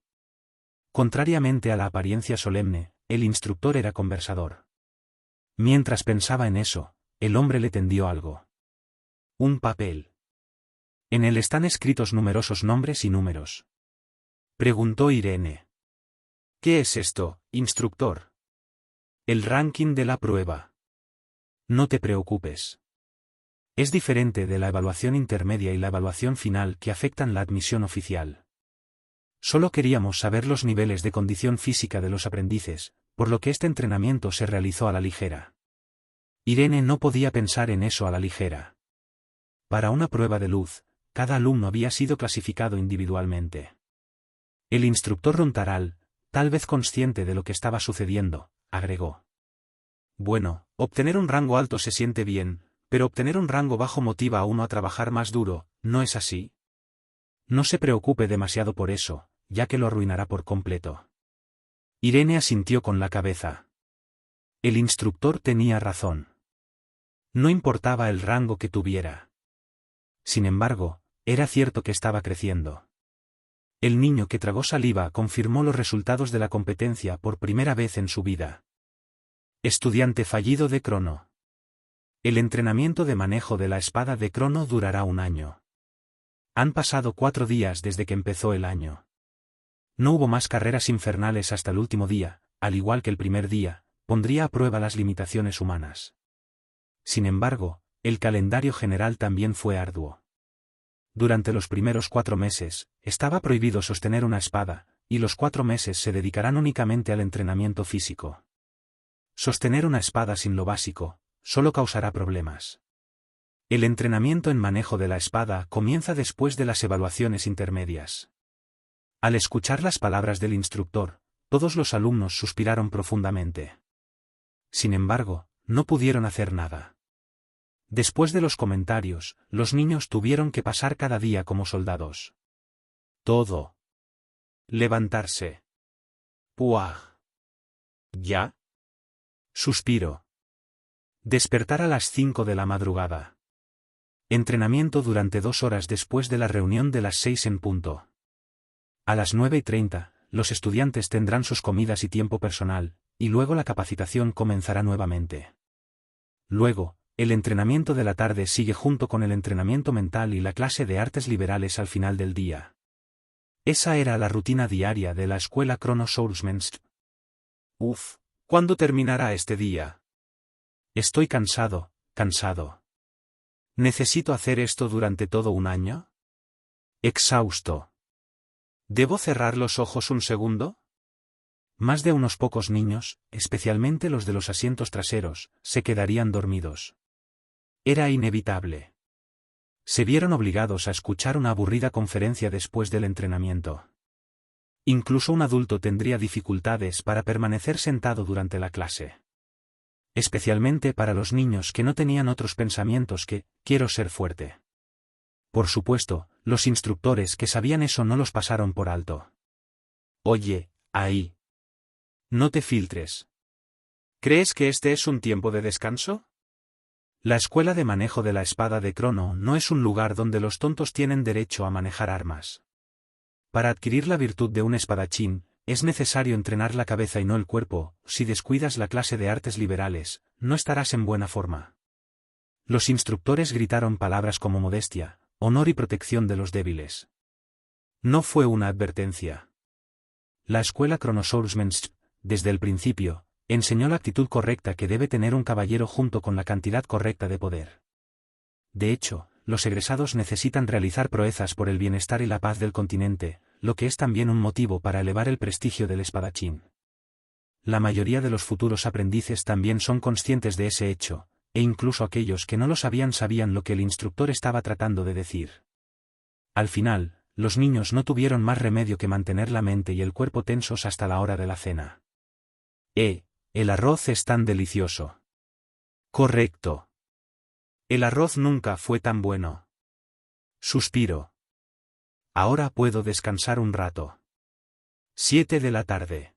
Contrariamente a la apariencia solemne, el instructor era conversador. Mientras pensaba en eso, el hombre le tendió algo. Un papel. En él están escritos numerosos nombres y números. Preguntó Irene. ¿Qué es esto, instructor? El ranking de la prueba. No te preocupes. Es diferente de la evaluación intermedia y la evaluación final que afectan la admisión oficial. Solo queríamos saber los niveles de condición física de los aprendices, por lo que este entrenamiento se realizó a la ligera. Irene no podía pensar en eso a la ligera. Para una prueba de luz, cada alumno había sido clasificado individualmente. El instructor Runtaral, tal vez consciente de lo que estaba sucediendo, agregó. Bueno, obtener un rango alto se siente bien, pero obtener un rango bajo motiva a uno a trabajar más duro, ¿no es así? No se preocupe demasiado por eso, ya que lo arruinará por completo. Irene asintió con la cabeza. El instructor tenía razón. No importaba el rango que tuviera. Sin embargo, era cierto que estaba creciendo. El niño que tragó saliva confirmó los resultados de la competencia por primera vez en su vida. Estudiante fallido de Crono. El entrenamiento de manejo de la espada de Crono durará 1 año. Han pasado 4 días desde que empezó el año. No hubo más carreras infernales hasta el último día, al igual que el primer día, pondría a prueba las limitaciones humanas. Sin embargo, el calendario general también fue arduo. Durante los primeros 4 meses, estaba prohibido sostener una espada, y los 4 meses se dedicarán únicamente al entrenamiento físico. Sostener una espada sin lo básico, solo causará problemas. El entrenamiento en manejo de la espada comienza después de las evaluaciones intermedias. Al escuchar las palabras del instructor, todos los alumnos suspiraron profundamente. Sin embargo, no pudieron hacer nada. Después de los comentarios, los niños tuvieron que pasar cada día como soldados. Todo. Levantarse. Puaj. ¿Ya? Suspiro. Despertar a las 5 de la madrugada. Entrenamiento durante 2 horas después de la reunión de las 6 en punto. A las 9:30, los estudiantes tendrán sus comidas y tiempo personal, y luego la capacitación comenzará nuevamente. Luego, el entrenamiento de la tarde sigue junto con el entrenamiento mental y la clase de artes liberales al final del día. Esa era la rutina diaria de la escuela Crono Soulsmensch. Uf, ¿cuándo terminará este día? Estoy cansado, cansado. ¿Necesito hacer esto durante todo 1 año? Exhausto. ¿Debo cerrar los ojos un segundo? Más de unos pocos niños, especialmente los de los asientos traseros, se quedarían dormidos. Era inevitable. Se vieron obligados a escuchar una aburrida conferencia después del entrenamiento. Incluso un adulto tendría dificultades para permanecer sentado durante la clase. Especialmente para los niños que no tenían otros pensamientos que, quiero ser fuerte. Por supuesto, los instructores que sabían eso no los pasaron por alto. Oye, ahí. No te filtres. ¿Crees que este es un tiempo de descanso? La escuela de manejo de la espada de Crono no es un lugar donde los tontos tienen derecho a manejar armas. Para adquirir la virtud de un espadachín, es necesario entrenar la cabeza y no el cuerpo. Si descuidas la clase de artes liberales, no estarás en buena forma. Los instructores gritaron palabras como modestia, honor y protección de los débiles. No fue una advertencia. La escuela Crono Soulsmensch, desde el principio, enseñó la actitud correcta que debe tener un caballero junto con la cantidad correcta de poder. De hecho, los egresados necesitan realizar proezas por el bienestar y la paz del continente, lo que es también un motivo para elevar el prestigio del espadachín. La mayoría de los futuros aprendices también son conscientes de ese hecho, e incluso aquellos que no lo sabían lo que el instructor estaba tratando de decir. Al final, los niños no tuvieron más remedio que mantener la mente y el cuerpo tensos hasta la hora de la cena. El arroz es tan delicioso. Correcto. El arroz nunca fue tan bueno. Suspiro. Ahora puedo descansar un rato. 7 de la tarde.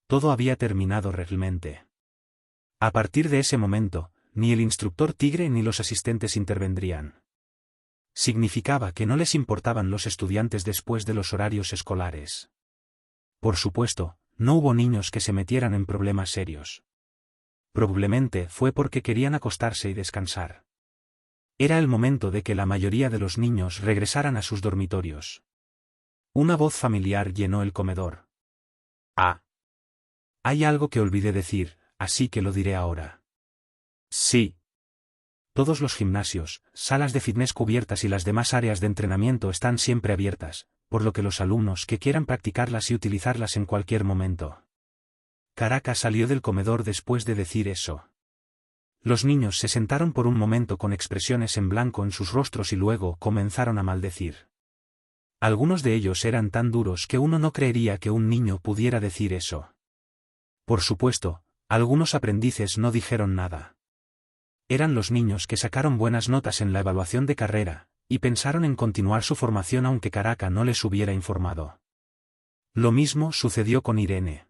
Todo había terminado realmente. A partir de ese momento, ni el instructor tigre ni los asistentes intervendrían. Significaba que no les importaban los estudiantes después de los horarios escolares. Por supuesto, no hubo niños que se metieran en problemas serios. Probablemente fue porque querían acostarse y descansar. Era el momento de que la mayoría de los niños regresaran a sus dormitorios. Una voz familiar llenó el comedor. Ah. Hay algo que olvidé decir, así que lo diré ahora. Sí. Todos los gimnasios, salas de fitness cubiertas y las demás áreas de entrenamiento están siempre abiertas, por lo que los alumnos que quieran practicarlas y utilizarlas en cualquier momento. Karaka salió del comedor después de decir eso. Los niños se sentaron por un momento con expresiones en blanco en sus rostros y luego comenzaron a maldecir. Algunos de ellos eran tan duros que uno no creería que un niño pudiera decir eso. Por supuesto, algunos aprendices no dijeron nada. Eran los niños que sacaron buenas notas en la evaluación de carrera, y pensaron en continuar su formación aunque Karaka no les hubiera informado. Lo mismo sucedió con Irene.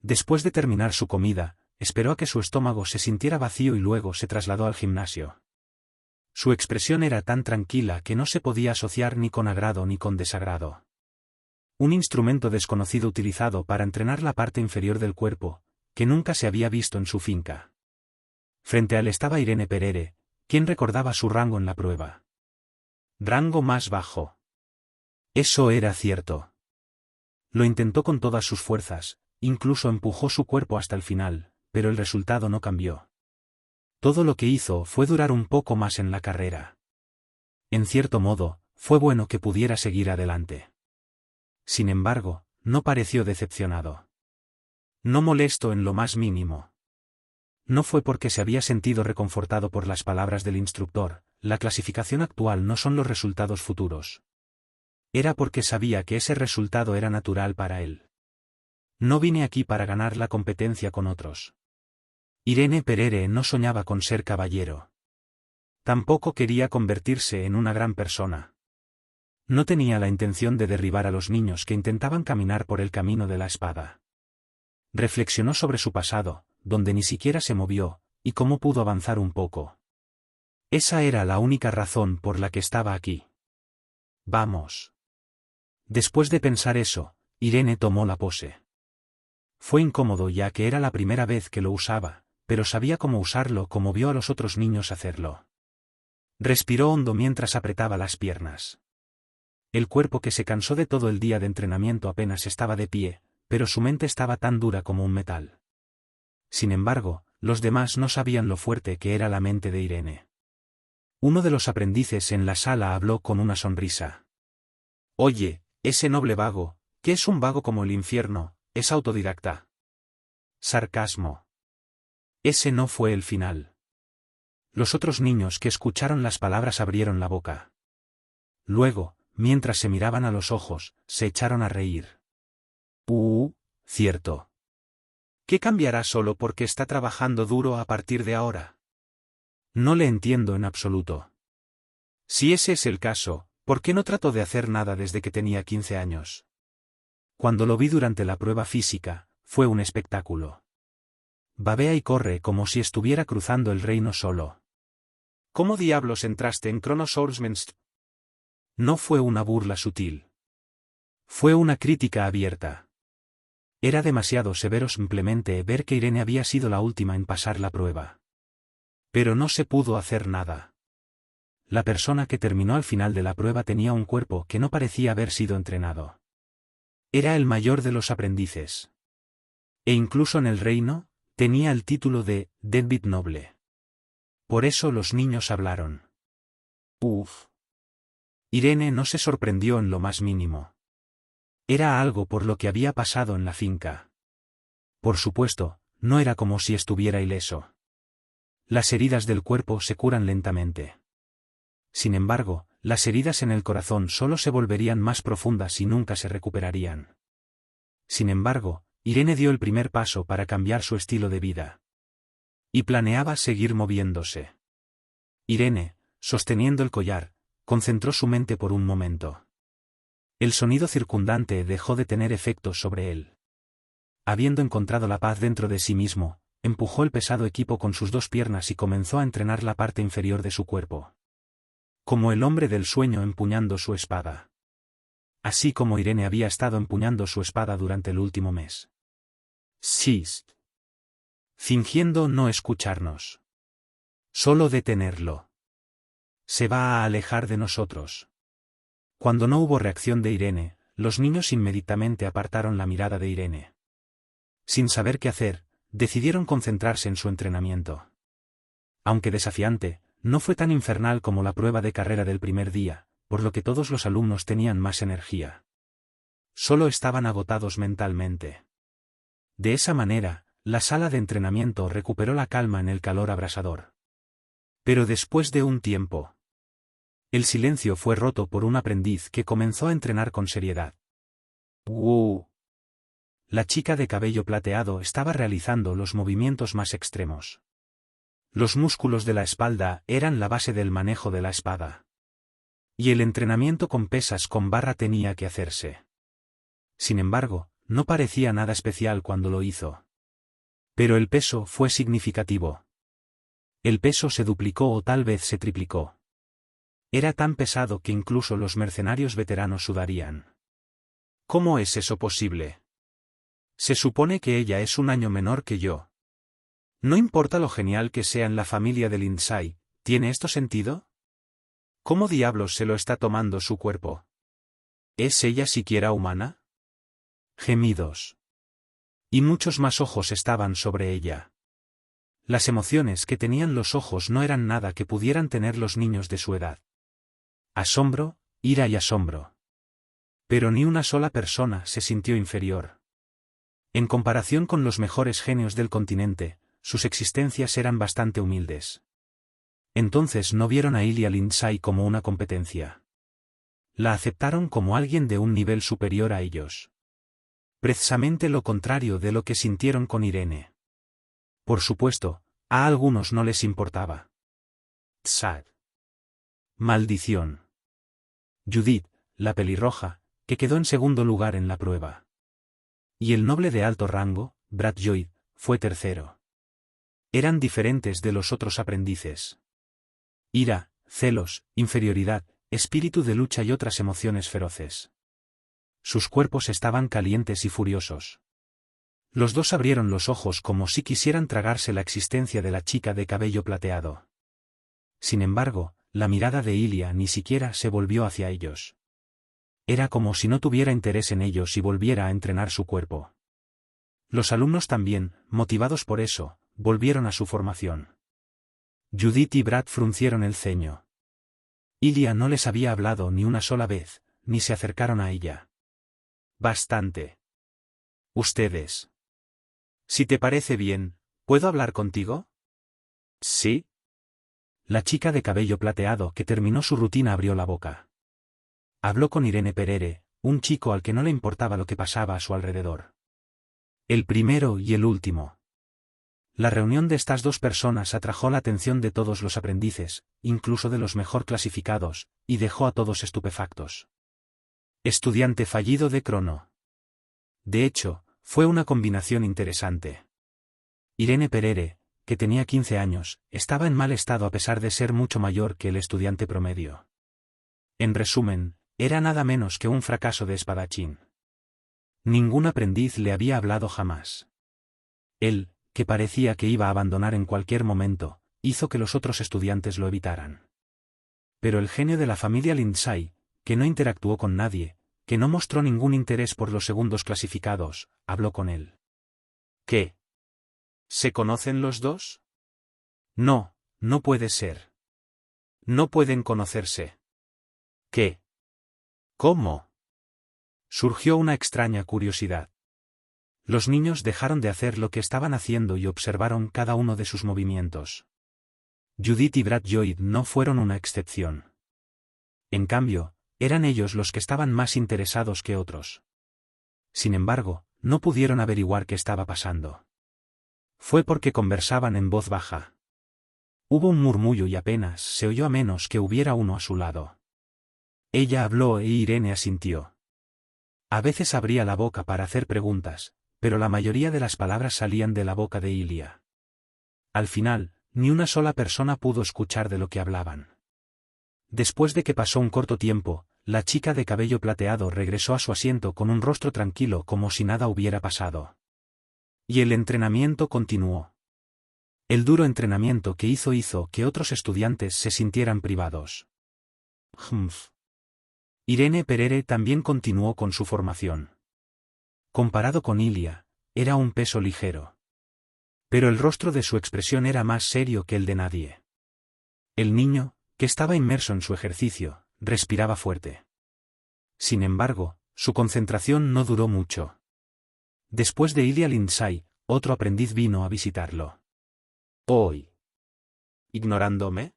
Después de terminar su comida, esperó a que su estómago se sintiera vacío y luego se trasladó al gimnasio. Su expresión era tan tranquila que no se podía asociar ni con agrado ni con desagrado. Un instrumento desconocido utilizado para entrenar la parte inferior del cuerpo, que nunca se había visto en su finca. Frente a él estaba Irene Perere, quien recordaba su rango en la prueba. Rango más bajo. Eso era cierto. Lo intentó con todas sus fuerzas, incluso empujó su cuerpo hasta el final, pero el resultado no cambió. Todo lo que hizo fue durar un poco más en la carrera. En cierto modo, fue bueno que pudiera seguir adelante. Sin embargo, no pareció decepcionado. No molesto en lo más mínimo. No fue porque se había sentido reconfortado por las palabras del instructor, la clasificación actual no son los resultados futuros. Era porque sabía que ese resultado era natural para él. No vine aquí para ganar la competencia con otros. Irene Perere no soñaba con ser caballero. Tampoco quería convertirse en una gran persona. No tenía la intención de derribar a los niños que intentaban caminar por el camino de la espada. Reflexionó sobre su pasado, donde ni siquiera se movió, y cómo pudo avanzar un poco. Esa era la única razón por la que estaba aquí. Vamos. Después de pensar eso, Irene tomó la pose. Fue incómodo ya que era la primera vez que lo usaba, pero sabía cómo usarlo como vio a los otros niños hacerlo. Respiró hondo mientras apretaba las piernas. El cuerpo que se cansó de todo el día de entrenamiento apenas estaba de pie, pero su mente estaba tan dura como un metal. Sin embargo, los demás no sabían lo fuerte que era la mente de Irene. Uno de los aprendices en la sala habló con una sonrisa. Oye, ese noble vago, que es un vago como el infierno, es autodidacta. Sarcasmo. Ese no fue el final. Los otros niños que escucharon las palabras abrieron la boca. Luego, mientras se miraban a los ojos, se echaron a reír. Cierto. ¿Qué cambiará solo porque está trabajando duro a partir de ahora? No le entiendo en absoluto. Si ese es el caso, ¿por qué no trató de hacer nada desde que tenía 15 años? Cuando lo vi durante la prueba física, fue un espectáculo. Babea y corre como si estuviera cruzando el reino solo. ¿Cómo diablos entraste en Chronosaurus? No fue una burla sutil. Fue una crítica abierta. Era demasiado severo simplemente ver que Irene había sido la última en pasar la prueba. Pero no se pudo hacer nada. La persona que terminó al final de la prueba tenía un cuerpo que no parecía haber sido entrenado. Era el mayor de los aprendices. E incluso en el reino, tenía el título de Deadbeat Noble. Por eso los niños hablaron. Irene no se sorprendió en lo más mínimo. Era algo por lo que había pasado en la finca. Por supuesto, no era como si estuviera ileso. Las heridas del cuerpo se curan lentamente. Sin embargo, las heridas en el corazón solo se volverían más profundas y nunca se recuperarían. Sin embargo, Irene dio el primer paso para cambiar su estilo de vida. Y planeaba seguir moviéndose. Irene, sosteniendo el collar, concentró su mente por un momento. El sonido circundante dejó de tener efectos sobre él. Habiendo encontrado la paz dentro de sí mismo, empujó el pesado equipo con sus dos piernas y comenzó a entrenar la parte inferior de su cuerpo. Como el hombre del sueño empuñando su espada. Así como Irene había estado empuñando su espada durante el último mes. Sist. Fingiendo no escucharnos. Solo detenerlo. Se va a alejar de nosotros. Cuando no hubo reacción de Irene, los niños inmediatamente apartaron la mirada de Irene. Sin saber qué hacer, decidieron concentrarse en su entrenamiento. Aunque desafiante, no fue tan infernal como la prueba de carrera del primer día, por lo que todos los alumnos tenían más energía. Solo estaban agotados mentalmente. De esa manera, la sala de entrenamiento recuperó la calma en el calor abrasador. Pero después de un tiempo, el silencio fue roto por un aprendiz que comenzó a entrenar con seriedad. La chica de cabello plateado estaba realizando los movimientos más extremos. Los músculos de la espalda eran la base del manejo de la espada. Y el entrenamiento con pesas con barra tenía que hacerse. Sin embargo, no parecía nada especial cuando lo hizo. Pero el peso fue significativo. El peso se duplicó o tal vez se triplicó. Era tan pesado que incluso los mercenarios veteranos sudarían. ¿Cómo es eso posible? Se supone que ella es un año menor que yo. No importa lo genial que sea en la familia de Lindsay, ¿tiene esto sentido? ¿Cómo diablos se lo está tomando su cuerpo? ¿Es ella siquiera humana? Gemidos. Y muchos más ojos estaban sobre ella. Las emociones que tenían los ojos no eran nada que pudieran tener los niños de su edad. Asombro, ira y asombro. Pero ni una sola persona se sintió inferior. En comparación con los mejores genios del continente, sus existencias eran bastante humildes. Entonces no vieron a Ilia Lindsay como una competencia. La aceptaron como alguien de un nivel superior a ellos. Precisamente lo contrario de lo que sintieron con Irene. Por supuesto, a algunos no les importaba. Tsad. Maldición. Judith, la pelirroja, que quedó en segundo lugar en la prueba. Y el noble de alto rango, Brad Lloyd, fue tercero. Eran diferentes de los otros aprendices. Ira, celos, inferioridad, espíritu de lucha y otras emociones feroces. Sus cuerpos estaban calientes y furiosos. Los dos abrieron los ojos como si quisieran tragarse la existencia de la chica de cabello plateado. Sin embargo, la mirada de Ilia ni siquiera se volvió hacia ellos. Era como si no tuviera interés en ellos y volviera a entrenar su cuerpo. Los alumnos también, motivados por eso, volvieron a su formación. Judith y Brad fruncieron el ceño. Ilia no les había hablado ni una sola vez, ni se acercaron a ella. Bastante. Ustedes. Si te parece bien, ¿puedo hablar contigo? ¿Sí? La chica de cabello plateado que terminó su rutina abrió la boca. Habló con Irene Perere, un chico al que no le importaba lo que pasaba a su alrededor. El primero y el último. La reunión de estas dos personas atrajo la atención de todos los aprendices, incluso de los mejor clasificados, y dejó a todos estupefactos. Estudiante fallido de Crono. De hecho, fue una combinación interesante. Irene Perere, que tenía 15 años, estaba en mal estado a pesar de ser mucho mayor que el estudiante promedio. En resumen, era nada menos que un fracaso de espadachín. Ningún aprendiz le había hablado jamás. Él, que parecía que iba a abandonar en cualquier momento, hizo que los otros estudiantes lo evitaran. Pero el genio de la familia Lindsay, que no interactuó con nadie, que no mostró ningún interés por los segundos clasificados, habló con él. ¿Qué? ¿Se conocen los dos? No, no puede ser. No pueden conocerse. ¿Qué? ¿Cómo? Surgió una extraña curiosidad. Los niños dejaron de hacer lo que estaban haciendo y observaron cada uno de sus movimientos. Judith y Brad Lloyd no fueron una excepción. En cambio, eran ellos los que estaban más interesados que otros. Sin embargo, no pudieron averiguar qué estaba pasando. Fue porque conversaban en voz baja. Hubo un murmullo y apenas se oyó a menos que hubiera uno a su lado. Ella habló e Irene asintió. A veces abría la boca para hacer preguntas, pero la mayoría de las palabras salían de la boca de Ilia. Al final, ni una sola persona pudo escuchar de lo que hablaban. Después de que pasó un corto tiempo, la chica de cabello plateado regresó a su asiento con un rostro tranquilo como si nada hubiera pasado. Y el entrenamiento continuó. El duro entrenamiento que hizo que otros estudiantes se sintieran privados. Humph. Irene Perere también continuó con su formación. Comparado con Ilia, era un peso ligero. Pero el rostro de su expresión era más serio que el de nadie. El niño, que estaba inmerso en su ejercicio, respiraba fuerte. Sin embargo, su concentración no duró mucho. Después de Ilia Lindsay, otro aprendiz vino a visitarlo. Hoy. ¿Ignorándome?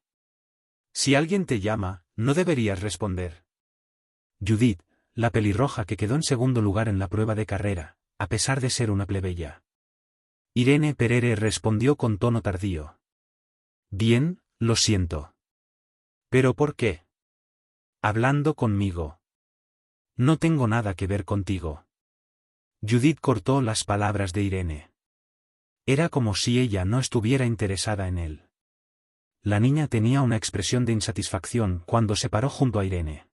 Si alguien te llama, no deberías responder. Judith, la pelirroja que quedó en segundo lugar en la prueba de carrera, a pesar de ser una plebeya. Irene Perere respondió con tono tardío. Bien, lo siento. ¿Pero por qué? Hablando conmigo. No tengo nada que ver contigo. Judith cortó las palabras de Irene. Era como si ella no estuviera interesada en él. La niña tenía una expresión de insatisfacción cuando se paró junto a Irene.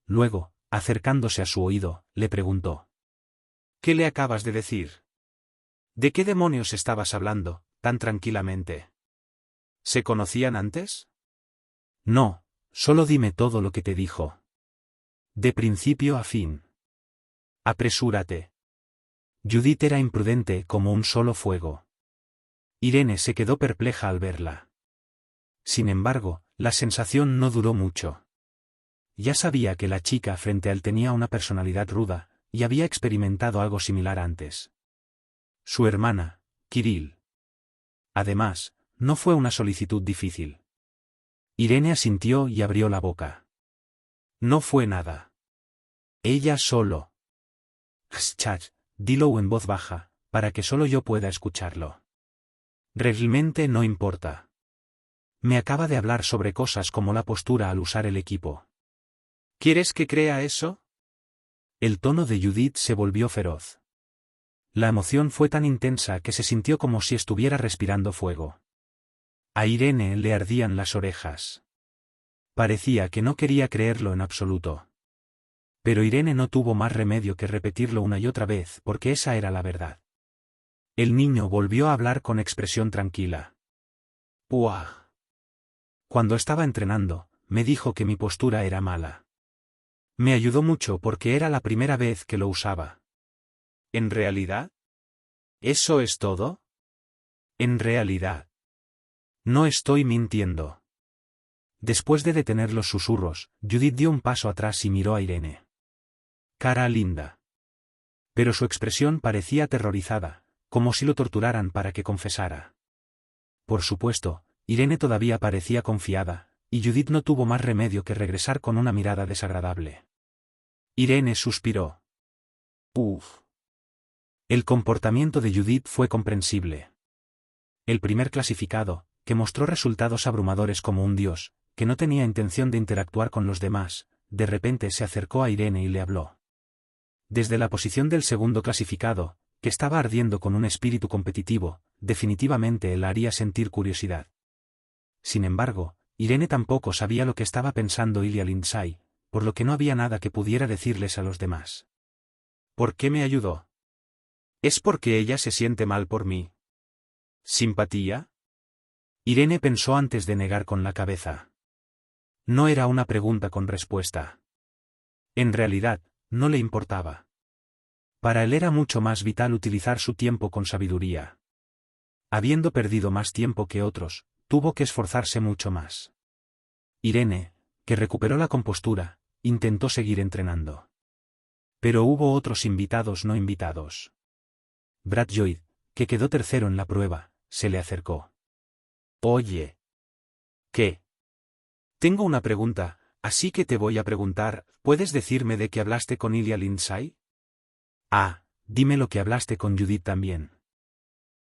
Luego, acercándose a su oído, le preguntó: ¿Qué le acabas de decir? ¿De qué demonios estabas hablando, tan tranquilamente? ¿Se conocían antes? No, solo dime todo lo que te dijo. De principio a fin. Apresúrate. Judith era imprudente como un solo fuego. Irene se quedó perpleja al verla. Sin embargo, la sensación no duró mucho. Ya sabía que la chica frente a él tenía una personalidad ruda, y había experimentado algo similar antes. Su hermana, Kirill. Además, no fue una solicitud difícil. Irene asintió y abrió la boca. No fue nada. Ella solo. Schach, dilo en voz baja, para que solo yo pueda escucharlo. Realmente no importa. Me acaba de hablar sobre cosas como la postura al usar el equipo. ¿Quieres que crea eso? El tono de Judith se volvió feroz. La emoción fue tan intensa que se sintió como si estuviera respirando fuego. A Irene le ardían las orejas. Parecía que no quería creerlo en absoluto. Pero Irene no tuvo más remedio que repetirlo una y otra vez porque esa era la verdad. El niño volvió a hablar con expresión tranquila. ¡Puah! Cuando estaba entrenando, me dijo que mi postura era mala. Me ayudó mucho porque era la primera vez que lo usaba. ¿En realidad? ¿Eso es todo? En realidad. No estoy mintiendo. Después de detener los susurros, Judith dio un paso atrás y miró a Irene. Cara linda. Pero su expresión parecía aterrorizada, como si lo torturaran para que confesara. Por supuesto, Irene todavía parecía confiada, y Judith no tuvo más remedio que regresar con una mirada desagradable. Irene suspiró. Uf. El comportamiento de Judith fue comprensible. El primer clasificado, que mostró resultados abrumadores como un dios, que no tenía intención de interactuar con los demás, de repente se acercó a Irene y le habló. Desde la posición del segundo clasificado, que estaba ardiendo con un espíritu competitivo, definitivamente la haría sentir curiosidad. Sin embargo, Irene tampoco sabía lo que estaba pensando Ilya Lindsay, por lo que no había nada que pudiera decirles a los demás. ¿Por qué me ayudó? ¿Es porque ella se siente mal por mí? ¿Simpatía? Irene pensó antes de negar con la cabeza. No era una pregunta con respuesta. En realidad, no le importaba. Para él era mucho más vital utilizar su tiempo con sabiduría. Habiendo perdido más tiempo que otros, tuvo que esforzarse mucho más. Irene, que recuperó la compostura, intentó seguir entrenando. Pero hubo otros invitados no invitados. Brad Lloyd, que quedó tercero en la prueba, se le acercó. Oye. ¿Qué? Tengo una pregunta, así que te voy a preguntar, ¿puedes decirme de qué hablaste con Ilya Lindsay? Ah, dime lo que hablaste con Judith también.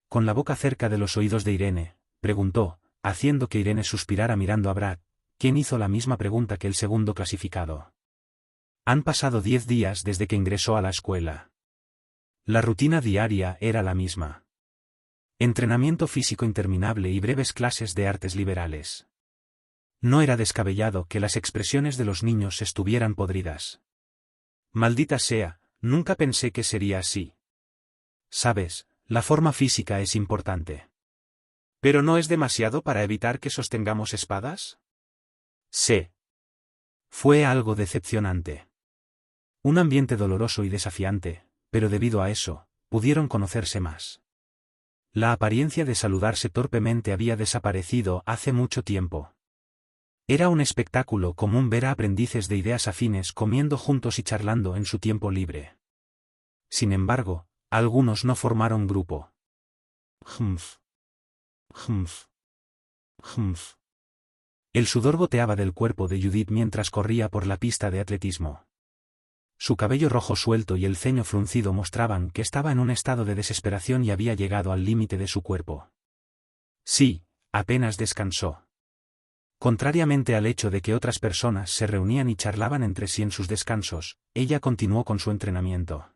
Con la boca cerca de los oídos de Irene, preguntó, haciendo que Irene suspirara mirando a Brad, quien hizo la misma pregunta que el segundo clasificado. Han pasado 10 días desde que ingresó a la escuela. La rutina diaria era la misma. Entrenamiento físico interminable y breves clases de artes liberales. No era descabellado que las expresiones de los niños estuvieran podridas. Maldita sea, nunca pensé que sería así. Sabes, la forma física es importante. ¿Pero no es demasiado para evitar que sostengamos espadas? Sí. Fue algo decepcionante. Un ambiente doloroso y desafiante, pero debido a eso, pudieron conocerse más. La apariencia de saludarse torpemente había desaparecido hace mucho tiempo. Era un espectáculo común ver a aprendices de ideas afines comiendo juntos y charlando en su tiempo libre. Sin embargo, algunos no formaron grupo. Humph. Humph. Humph. El sudor goteaba del cuerpo de Judith mientras corría por la pista de atletismo. Su cabello rojo suelto y el ceño fruncido mostraban que estaba en un estado de desesperación y había llegado al límite de su cuerpo. Sí, apenas descansó. Contrariamente al hecho de que otras personas se reunían y charlaban entre sí en sus descansos, ella continuó con su entrenamiento.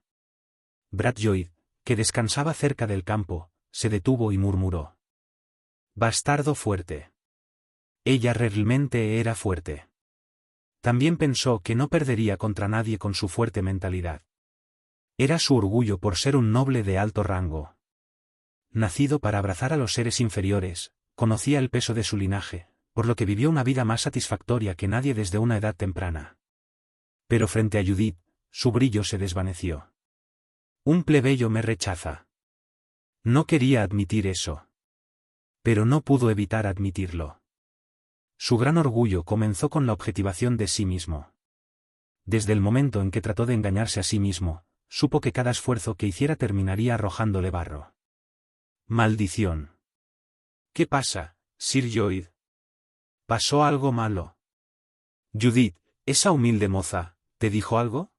Brad Lloyd, que descansaba cerca del campo, se detuvo y murmuró. Bastardo fuerte. Ella realmente era fuerte. También pensó que no perdería contra nadie con su fuerte mentalidad. Era su orgullo por ser un noble de alto rango. Nacido para abrazar a los seres inferiores, conocía el peso de su linaje, por lo que vivió una vida más satisfactoria que nadie desde una edad temprana. Pero frente a Judith, su brillo se desvaneció. Un plebeyo me rechaza. No quería admitir eso. Pero no pudo evitar admitirlo. Su gran orgullo comenzó con la objetivación de sí mismo. Desde el momento en que trató de engañarse a sí mismo, supo que cada esfuerzo que hiciera terminaría arrojándole barro. Maldición. ¿Qué pasa, Sir Lloyd? ¿Pasó algo malo? Judith, esa humilde moza, ¿te dijo algo?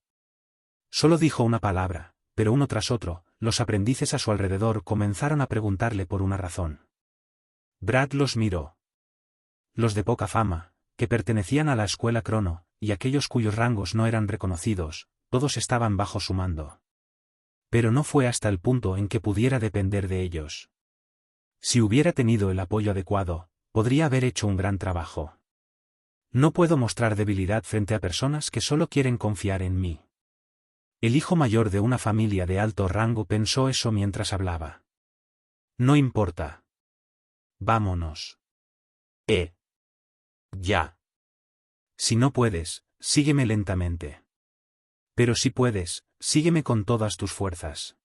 Solo dijo una palabra, pero uno tras otro, los aprendices a su alrededor comenzaron a preguntarle por una razón. Brad los miró. Los de poca fama, que pertenecían a la escuela Crono, y aquellos cuyos rangos no eran reconocidos, todos estaban bajo su mando. Pero no fue hasta el punto en que pudiera depender de ellos. Si hubiera tenido el apoyo adecuado, podría haber hecho un gran trabajo. No puedo mostrar debilidad frente a personas que solo quieren confiar en mí. El hijo mayor de una familia de alto rango pensó eso mientras hablaba. No importa. Vámonos. Ya. Si no puedes, sígueme lentamente. Pero si puedes, sígueme con todas tus fuerzas.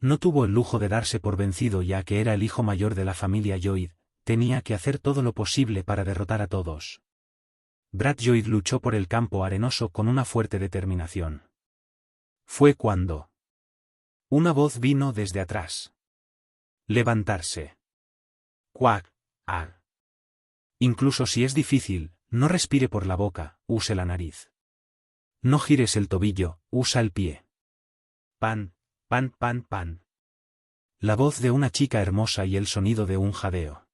No tuvo el lujo de darse por vencido ya que era el hijo mayor de la familia Lloyd, tenía que hacer todo lo posible para derrotar a todos. Brad Lloyd luchó por el campo arenoso con una fuerte determinación. Fue cuando una voz vino desde atrás. Levantarse. Cuac, ag. Incluso si es difícil, no respire por la boca, use la nariz. No gires el tobillo, usa el pie. Pan, pan, pan, pan. La voz de una chica hermosa y el sonido de un jadeo.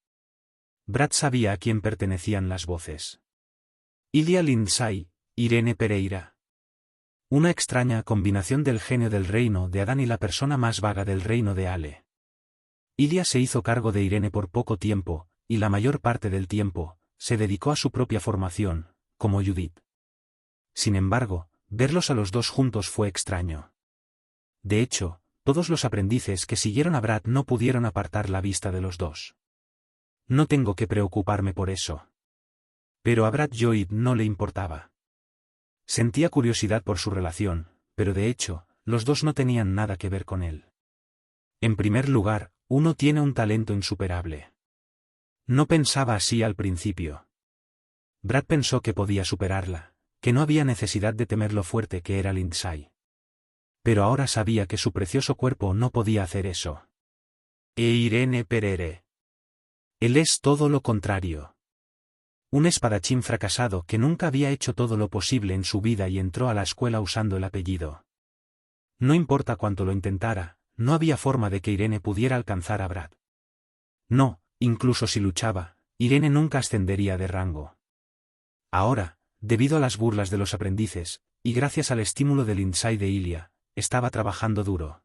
Brad sabía a quién pertenecían las voces. Ilia Lindsay, Irene Pereira. Una extraña combinación del genio del reino de Adán y la persona más vaga del reino de Ale. Ilia se hizo cargo de Irene por poco tiempo, y la mayor parte del tiempo, se dedicó a su propia formación, como Judith. Sin embargo, verlos a los dos juntos fue extraño. De hecho, todos los aprendices que siguieron a Brad no pudieron apartar la vista de los dos. No tengo que preocuparme por eso. Pero a Brad Lloyd no le importaba. Sentía curiosidad por su relación, pero de hecho, los dos no tenían nada que ver con él. En primer lugar, uno tiene un talento insuperable. No pensaba así al principio. Brad pensó que podía superarla, que no había necesidad de temer lo fuerte que era Lindsay. Pero ahora sabía que su precioso cuerpo no podía hacer eso. Irene Pereira. Él es todo lo contrario. Un espadachín fracasado que nunca había hecho todo lo posible en su vida y entró a la escuela usando el apellido. No importa cuánto lo intentara, no había forma de que Irene pudiera alcanzar a Brad. No. Incluso si luchaba, Irene nunca ascendería de rango. Ahora, debido a las burlas de los aprendices, y gracias al estímulo del Lindsay de Ilia, estaba trabajando duro.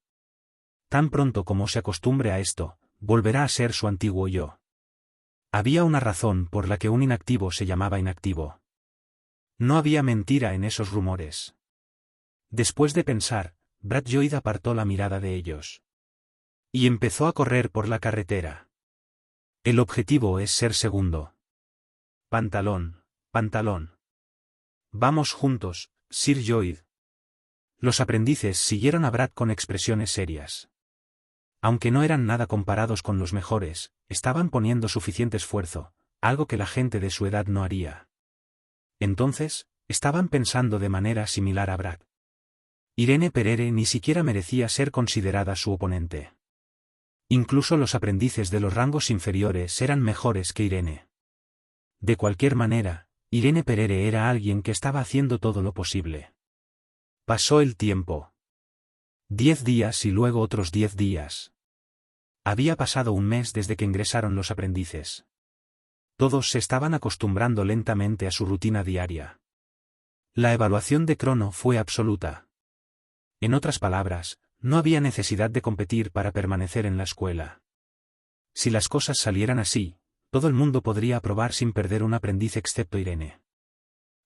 Tan pronto como se acostumbre a esto, volverá a ser su antiguo yo. Había una razón por la que un inactivo se llamaba inactivo. No había mentira en esos rumores. Después de pensar, Brad Lloyd apartó la mirada de ellos. Y empezó a correr por la carretera. El objetivo es ser segundo. Pantalón, pantalón. Vamos juntos, Sir Lloyd. Los aprendices siguieron a Brad con expresiones serias. Aunque no eran nada comparados con los mejores, estaban poniendo suficiente esfuerzo, algo que la gente de su edad no haría. Entonces, estaban pensando de manera similar a Brad. Irene Pereira ni siquiera merecía ser considerada su oponente. Incluso los aprendices de los rangos inferiores eran mejores que Irene. De cualquier manera, Irene Pereira era alguien que estaba haciendo todo lo posible. Pasó el tiempo. 10 días y luego otros 10 días. Había pasado un mes desde que ingresaron los aprendices. Todos se estaban acostumbrando lentamente a su rutina diaria. La evaluación de Crono fue absoluta. En otras palabras, No había necesidad de competir para permanecer en la escuela. Si las cosas salieran así, todo el mundo podría aprobar sin perder un aprendiz excepto Irene.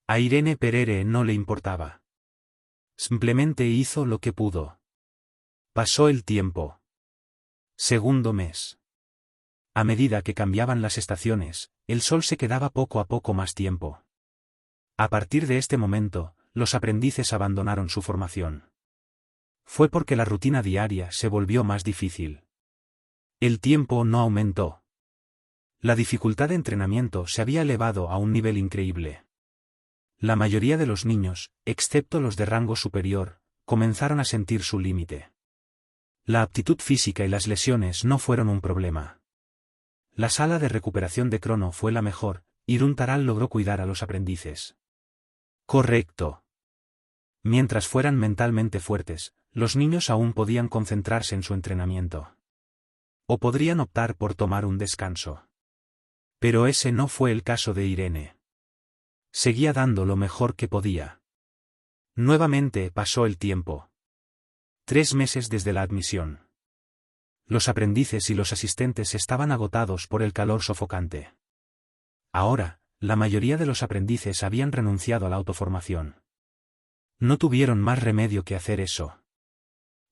A Irene Perere no le importaba. Simplemente hizo lo que pudo. Pasó el tiempo. Segundo mes. A medida que cambiaban las estaciones, el sol se quedaba poco a poco más tiempo. A partir de este momento, los aprendices abandonaron su formación. Fue porque la rutina diaria se volvió más difícil. El tiempo no aumentó. La dificultad de entrenamiento se había elevado a un nivel increíble. La mayoría de los niños, excepto los de rango superior, comenzaron a sentir su límite. La aptitud física y las lesiones no fueron un problema. La sala de recuperación de Crono fue la mejor, y Runtaral logró cuidar a los aprendices. Correcto. Mientras fueran mentalmente fuertes, los niños aún podían concentrarse en su entrenamiento. O podrían optar por tomar un descanso. Pero ese no fue el caso de Irene. Seguía dando lo mejor que podía. Nuevamente pasó el tiempo. 3 meses desde la admisión. Los aprendices y los asistentes estaban agotados por el calor sofocante. Ahora, la mayoría de los aprendices habían renunciado a la autoformación. No tuvieron más remedio que hacer eso.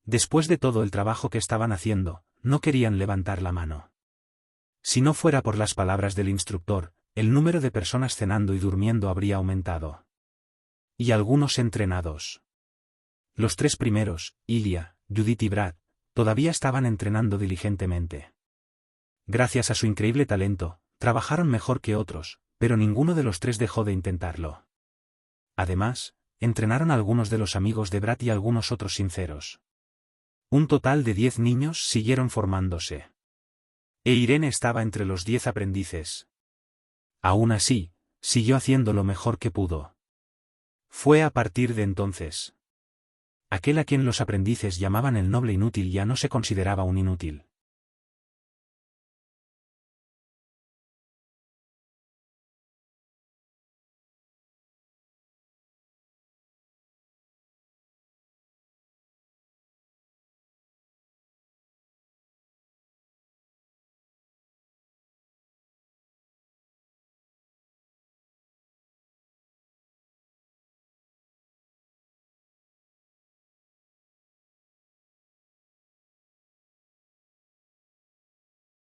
Después de todo el trabajo que estaban haciendo, no querían levantar la mano. Si no fuera por las palabras del instructor, el número de personas cenando y durmiendo habría aumentado. Y algunos entrenados. Los 3 primeros, Ilia, Judith y Brad, todavía estaban entrenando diligentemente. Gracias a su increíble talento, trabajaron mejor que otros, pero ninguno de los 3 dejó de intentarlo. Además, entrenaron a algunos de los amigos de Brad y algunos otros sinceros. Un total de 10 niños siguieron formándose. E Irene estaba entre los 10 aprendices. Aún así, siguió haciendo lo mejor que pudo. Fue a partir de entonces. Aquel a quien los aprendices llamaban el noble inútil ya no se consideraba un inútil.